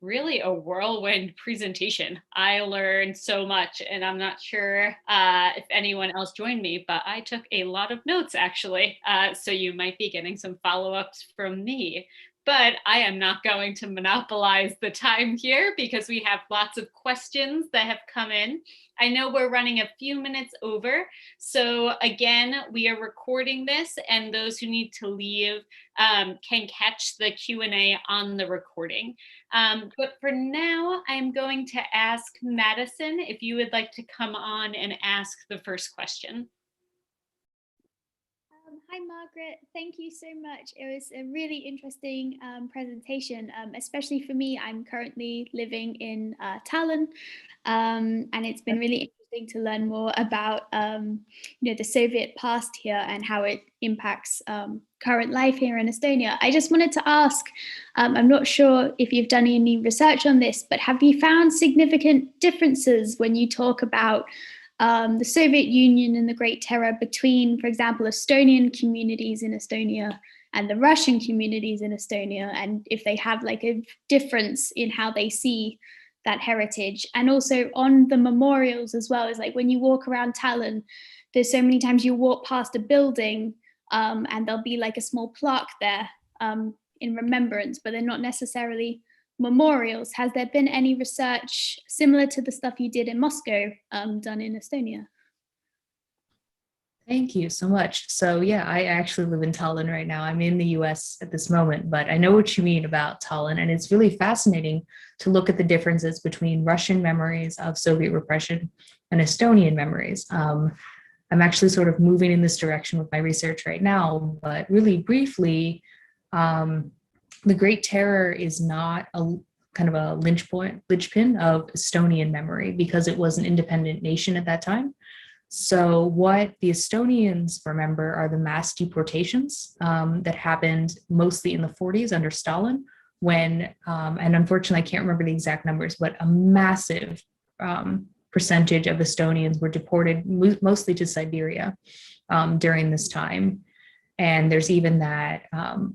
really a whirlwind presentation. I learned so much, and I'm not sure if anyone else joined me, but I took a lot of notes actually. So you might be getting some follow-ups from me. But I am not going to monopolize the time here because we have lots of questions that have come in. I know we're running a few minutes over. So again, we are recording this, and those who need to leave can catch the Q&A on the recording. But for now, I'm going to ask Madison if you would like to come on and ask the first question. Hi, Margaret. Thank you so much. It was a really interesting presentation, especially for me. I'm currently living in Tallinn, and it's been really interesting to learn more about the Soviet past here and how it impacts current life here in Estonia. I just wanted to ask, I'm not sure if you've done any research on this, but have you found significant differences when you talk about the Soviet Union and the Great Terror between, for example, Estonian communities in Estonia and the Russian communities in Estonia, and if they have like a difference in how they see that heritage? And also on the memorials as well, is like when you walk around Tallinn, there's so many times you walk past a building and there'll be like a small plaque there in remembrance, but they're not necessarily memorials. Has there been any research similar to the stuff you did in Moscow done in Estonia? Thank you so much. So yeah, I actually live in Tallinn right now. I'm in the US at this moment, but I know what you mean about Tallinn, and it's really fascinating to look at the differences between Russian memories of Soviet repression and Estonian memories. I'm actually sort of moving in this direction with my research right now, but really briefly, the Great Terror is not a kind of a linchpin of Estonian memory because it was an independent nation at that time. So what the Estonians remember are the mass deportations that happened mostly in the 40s under Stalin, when, and unfortunately I can't remember the exact numbers, but a massive percentage of Estonians were deported mostly to Siberia during this time. And there's even that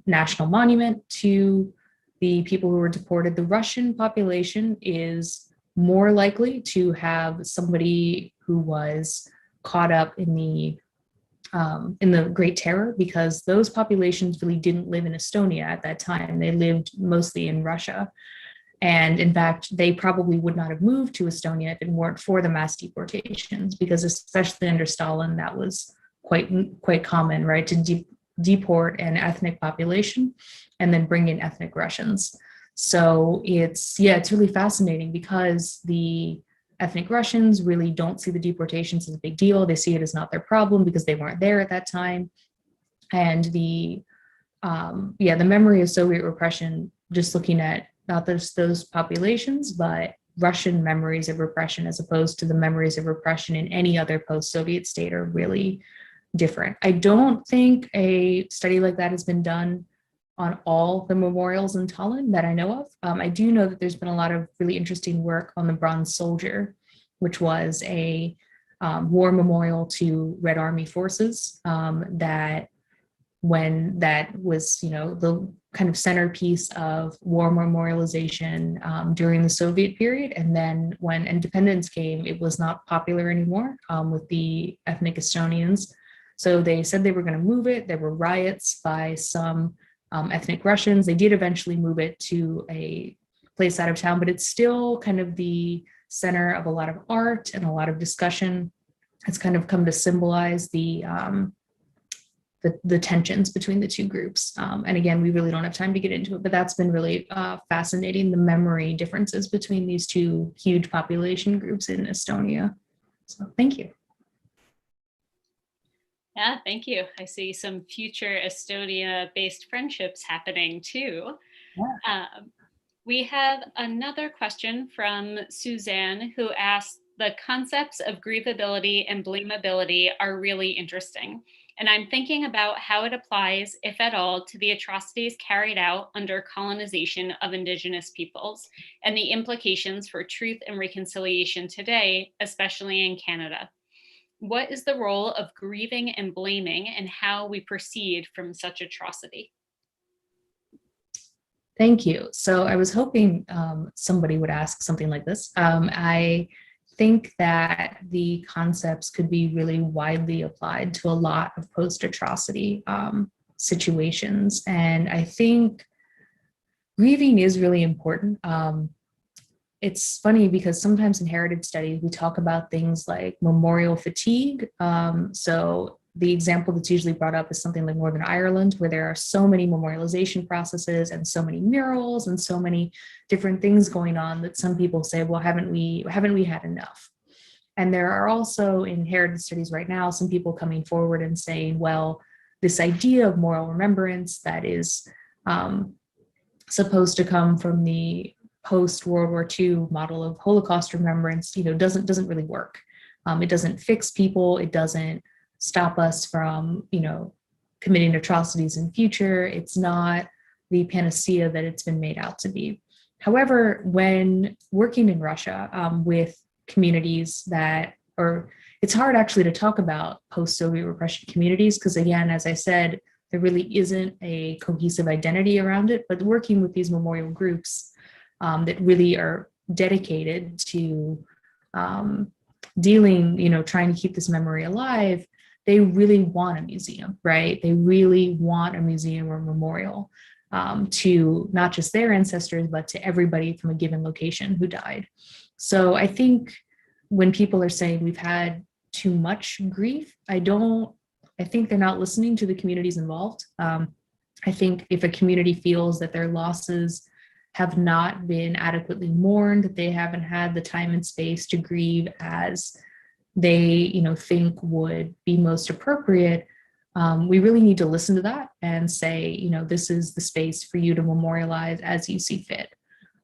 national monument to the people who were deported. The Russian population is more likely to have somebody who was caught up in the Great Terror, because those populations really didn't live in Estonia at that time. They lived mostly in Russia. And in fact, they probably would not have moved to Estonia if it weren't for the mass deportations, because especially under Stalin, that was quite common, right? To deport an ethnic population and then bring in ethnic Russians. So it's really fascinating because the ethnic Russians really don't see the deportations as a big deal. They see it as not their problem because they weren't there at that time. And the memory of Soviet repression, just looking at not just those populations, but Russian memories of repression as opposed to the memories of repression in any other post-Soviet state, are really different. I don't think a study like that has been done on all the memorials in Tallinn that I know of. I do know that there's been a lot of really interesting work on the Bronze Soldier, which was a war memorial to Red Army forces that was, the kind of centerpiece of war memorialization during the Soviet period. And then when independence came, it was not popular anymore with the ethnic Estonians. So they said they were going to move it. There were riots by some ethnic Russians. They did eventually move it to a place out of town, but it's still kind of the center of a lot of art and a lot of discussion. It's kind of come to symbolize the tensions between the two groups. And again, we really don't have time to get into it, but that's been really fascinating, the memory differences between these two huge population groups in Estonia. So thank you. Yeah, thank you. I see some future Estonia-based friendships happening too. Yeah. We have another question from Suzanne, who asked, The concepts of grievability and blamability are really interesting. And I'm thinking about how it applies, if at all, to the atrocities carried out under colonization of Indigenous peoples and the implications for truth and reconciliation today, especially in Canada. What is the role of grieving and blaming and how we proceed from such atrocity? Thank you. So I was hoping somebody would ask something like this. I think that the concepts could be really widely applied to a lot of post-atrocity situations. And I think grieving is really important. It's funny because sometimes in heritage studies, we talk about things like memorial fatigue. So the example that's usually brought up is something like Northern Ireland, where there are so many memorialization processes and so many murals and so many different things going on that some people say, well, haven't we had enough? And there are also in heritage studies right now, some people coming forward and saying, well, this idea of moral remembrance that is supposed to come from the post-World War II model of Holocaust remembrance, doesn't really work. It doesn't fix people. It doesn't stop us from, committing atrocities in future. It's not the panacea that it's been made out to be. However, when working in Russia with communities it's hard actually to talk about post-Soviet repression communities because, again, as I said, there really isn't a cohesive identity around it, but working with these memorial groups that really are dedicated to dealing, trying to keep this memory alive, they really want a museum, right? They really want a museum or memorial to not just their ancestors, but to everybody from a given location who died. So I think when people are saying we've had too much grief, I think they're not listening to the communities involved. I think if a community feels that their losses have not been adequately mourned, that they haven't had the time and space to grieve as they, think would be most appropriate, we really need to listen to that and say, this is the space for you to memorialize as you see fit.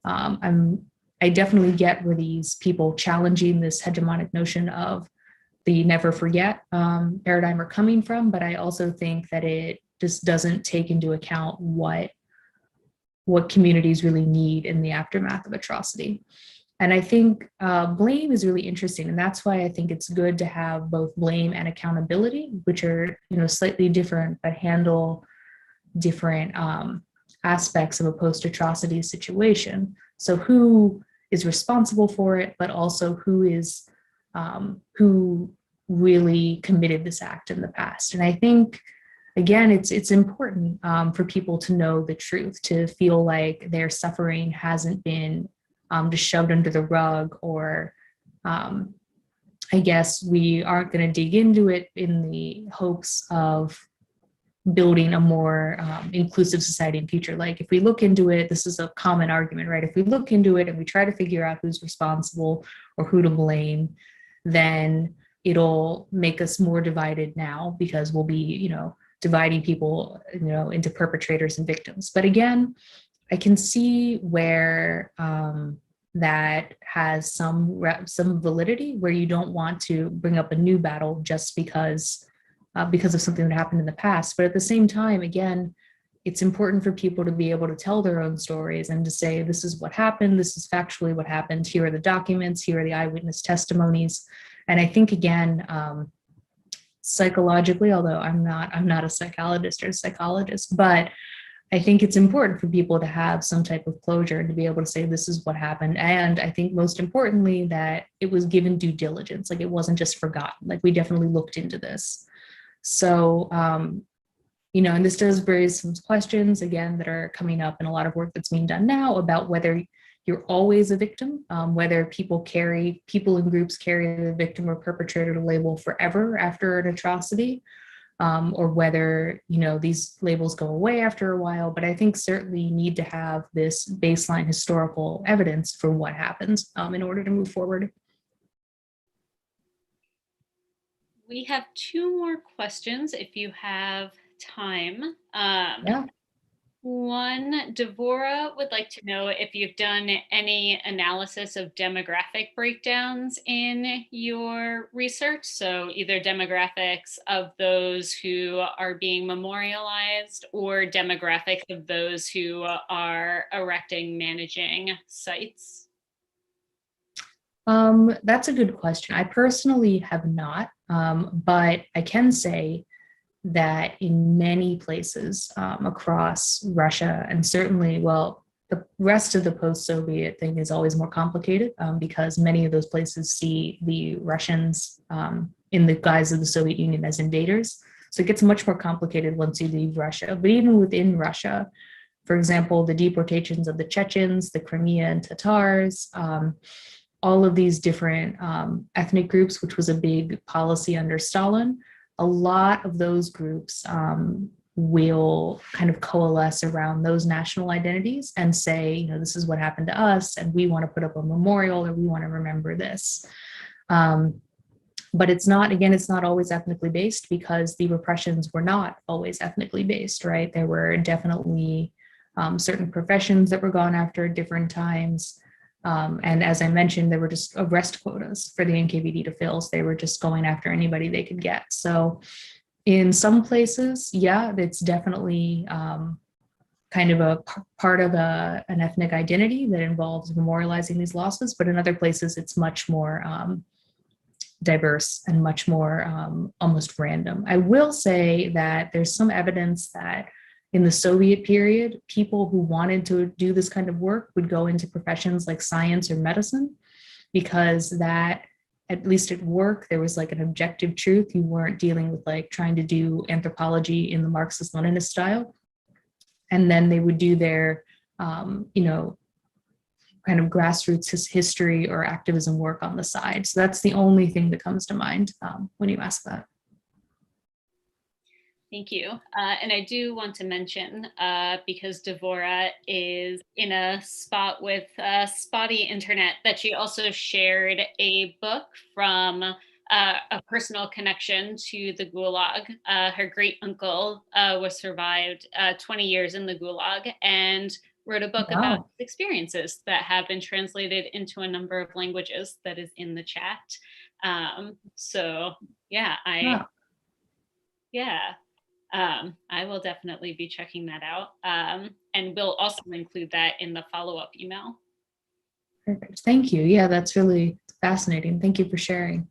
I definitely get where these people challenging this hegemonic notion of the never forget paradigm are coming from, but I also think that it just doesn't take into account what communities really need in the aftermath of atrocity. And I think blame is really interesting. And that's why I think it's good to have both blame and accountability, which are, slightly different, but handle different aspects of a post-atrocity situation. So who is responsible for it, but also who really committed this act in the past. And I think, again, it's important for people to know the truth, to feel like their suffering hasn't been just shoved under the rug, or I guess we aren't going to dig into it in the hopes of building a more inclusive society in future. Like if we look into it, this is a common argument, right? If we look into it and we try to figure out who's responsible or who to blame, then it'll make us more divided now because we'll be, dividing people, into perpetrators and victims. But again, I can see where that has some validity, where you don't want to bring up a new battle just because of something that happened in the past. But at the same time, again, it's important for people to be able to tell their own stories and to say, this is what happened, this is factually what happened, here are the documents, here are the eyewitness testimonies. And I think, again, psychologically, although I'm not a psychologist or a psychologist, but I think it's important for people to have some type of closure and to be able to say, this is what happened. And I think most importantly, that it was given due diligence. Like it wasn't just forgotten. Like we definitely looked into this. So, and this does raise some questions, again, that are coming up in a lot of work that's being done now about whether you're always a victim, whether people in groups carry the victim or perpetrator label forever after an atrocity, or whether, these labels go away after a while. But I think certainly you need to have this baseline historical evidence for what happens in order to move forward. We have two more questions if you have time. Yeah. One, Devora would like to know if you've done any analysis of demographic breakdowns in your research. So either demographics of those who are being memorialized or demographics of those who are erecting, managing sites. That's a good question. I personally have not, but I can say that in many places across Russia, and certainly, well, the rest of the post-Soviet thing is always more complicated because many of those places see the Russians in the guise of the Soviet Union as invaders. So it gets much more complicated once you leave Russia. But even within Russia, for example, the deportations of the Chechens, the Crimean Tatars, all of these different ethnic groups, which was a big policy under Stalin, a lot of those groups will kind of coalesce around those national identities and say, you know, this is what happened to us, and we want to put up a memorial, or we want to remember this. But it's not, again, it's not always ethnically based because the repressions were not always ethnically based, right? There were definitely certain professions that were gone after at different times. And as I mentioned, there were just arrest quotas for the NKVD to fill. So they were just going after anybody they could get. So in some places, yeah, it's definitely kind of a part of an ethnic identity that involves memorializing these losses. But in other places, it's much more diverse and much more almost random. I will say that there's some evidence that in the Soviet period, people who wanted to do this kind of work would go into professions like science or medicine, because that, at least at work, there was like an objective truth. You weren't dealing with like trying to do anthropology in the Marxist-Leninist style. And then they would do their, you know, kind of grassroots history or activism work on the side. So that's the only thing that comes to mind when you ask that. Thank you. And I do want to mention, because Devora is in a spot with spotty internet, that she also shared a book from a personal connection to the Gulag. Her great uncle was survived 20 years in the Gulag and wrote a book about experiences that have been translated into a number of languages that is in the chat. So yeah, I will definitely be checking that out. And we'll also include that in the follow-up email. Perfect. Thank you. Yeah, that's really fascinating. Thank you for sharing.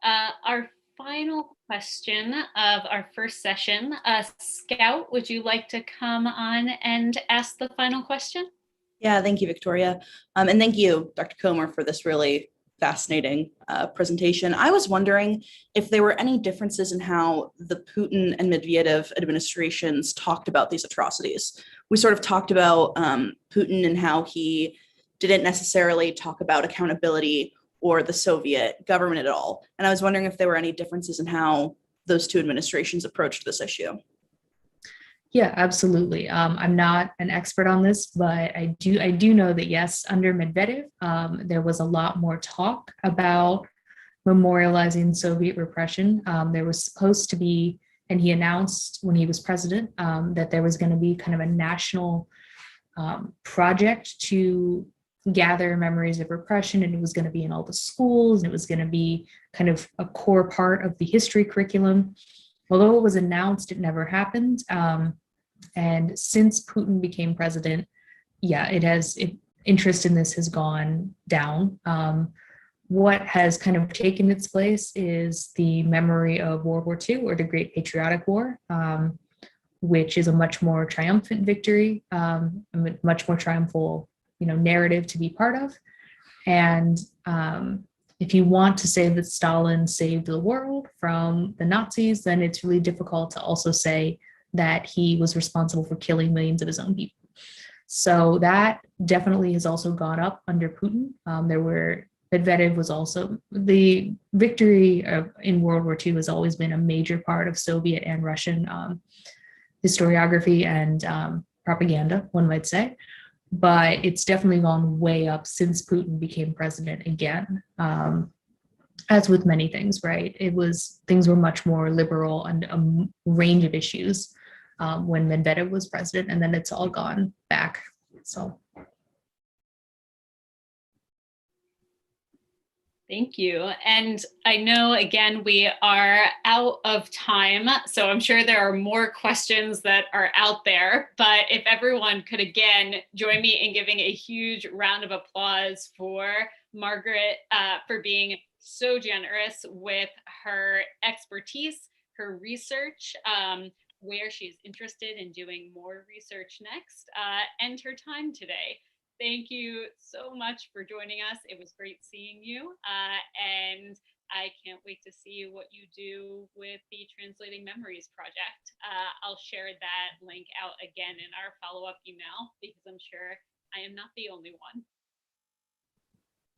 Our final question of our first session, Scout, would you like to come on and ask the final question? Yeah, thank you, Victoria. And thank you, Dr. Comer, for this really fascinating presentation. I was wondering if there were any differences in how the Putin and Medvedev administrations talked about these atrocities. We sort of talked about Putin and how he didn't necessarily talk about accountability or the Soviet government at all. And I was wondering if there were any differences in how those two administrations approached this issue. Yeah, absolutely. I'm not an expert on this, but I do know that yes, under Medvedev, there was a lot more talk about memorializing Soviet repression. There was supposed to be, and he announced when he was president, that there was going to be kind of a national project to gather memories of repression, and it was going to be in all the schools, and it was going to be kind of a core part of the history curriculum. Although it was announced, it never happened. And since Putin became president, yeah, interest in this has gone down. What has kind of taken its place is the memory of World War II, or the Great Patriotic War, which is a much more triumphant victory, a much more triumphal, narrative to be part of. And if you want to say that Stalin saved the world from the Nazis, then it's really difficult to also say that he was responsible for killing millions of his own people. So that definitely has also gone up under Putin. Medvedev was also, the victory in World War II has always been a major part of Soviet and Russian historiography and propaganda, one might say. But it's definitely gone way up since Putin became president again. As with many things, right? Things were much more liberal on a range of issues when Medvedev was president, and then it's all gone back. So. Thank you. And I know, again, we are out of time, so I'm sure there are more questions that are out there, but if everyone could again join me in giving a huge round of applause for Margaret for being so generous with her expertise, her research, where she's interested in doing more research next, and her time today. Thank you so much for joining us. It was great seeing you. And I can't wait to see what you do with the Translating Memories project. I'll share that link out again in our follow-up email because I'm sure I am not the only one.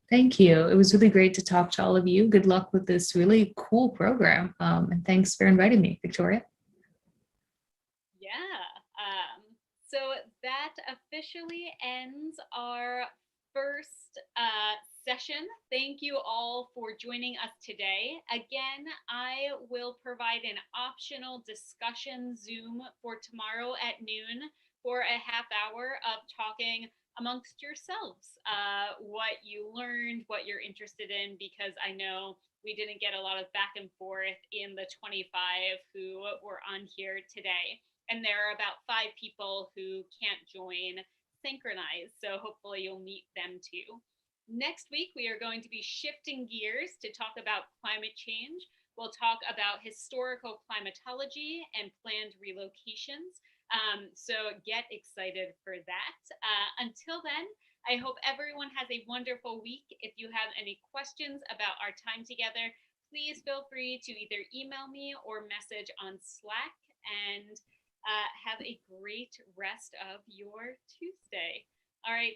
Thank you. It was really great to talk to all of you. Good luck with this really cool program. And thanks for inviting me, Victoria. Yeah. So that officially ends our first session. Thank you all for joining us today. Again, I will provide an optional discussion Zoom for tomorrow at noon for a half hour of talking amongst yourselves, what you learned, what you're interested in, because I know we didn't get a lot of back and forth in the 25 who were on here today. And there are about 5 people who can't join synchronized, so hopefully you'll meet them too. Next week, we are going to be shifting gears to talk about climate change. We'll talk about historical climatology and planned relocations. So get excited for that. Until then, I hope everyone has a wonderful week. If you have any questions about our time together, please feel free to either email me or message on Slack, and have a great rest of your Tuesday. All right.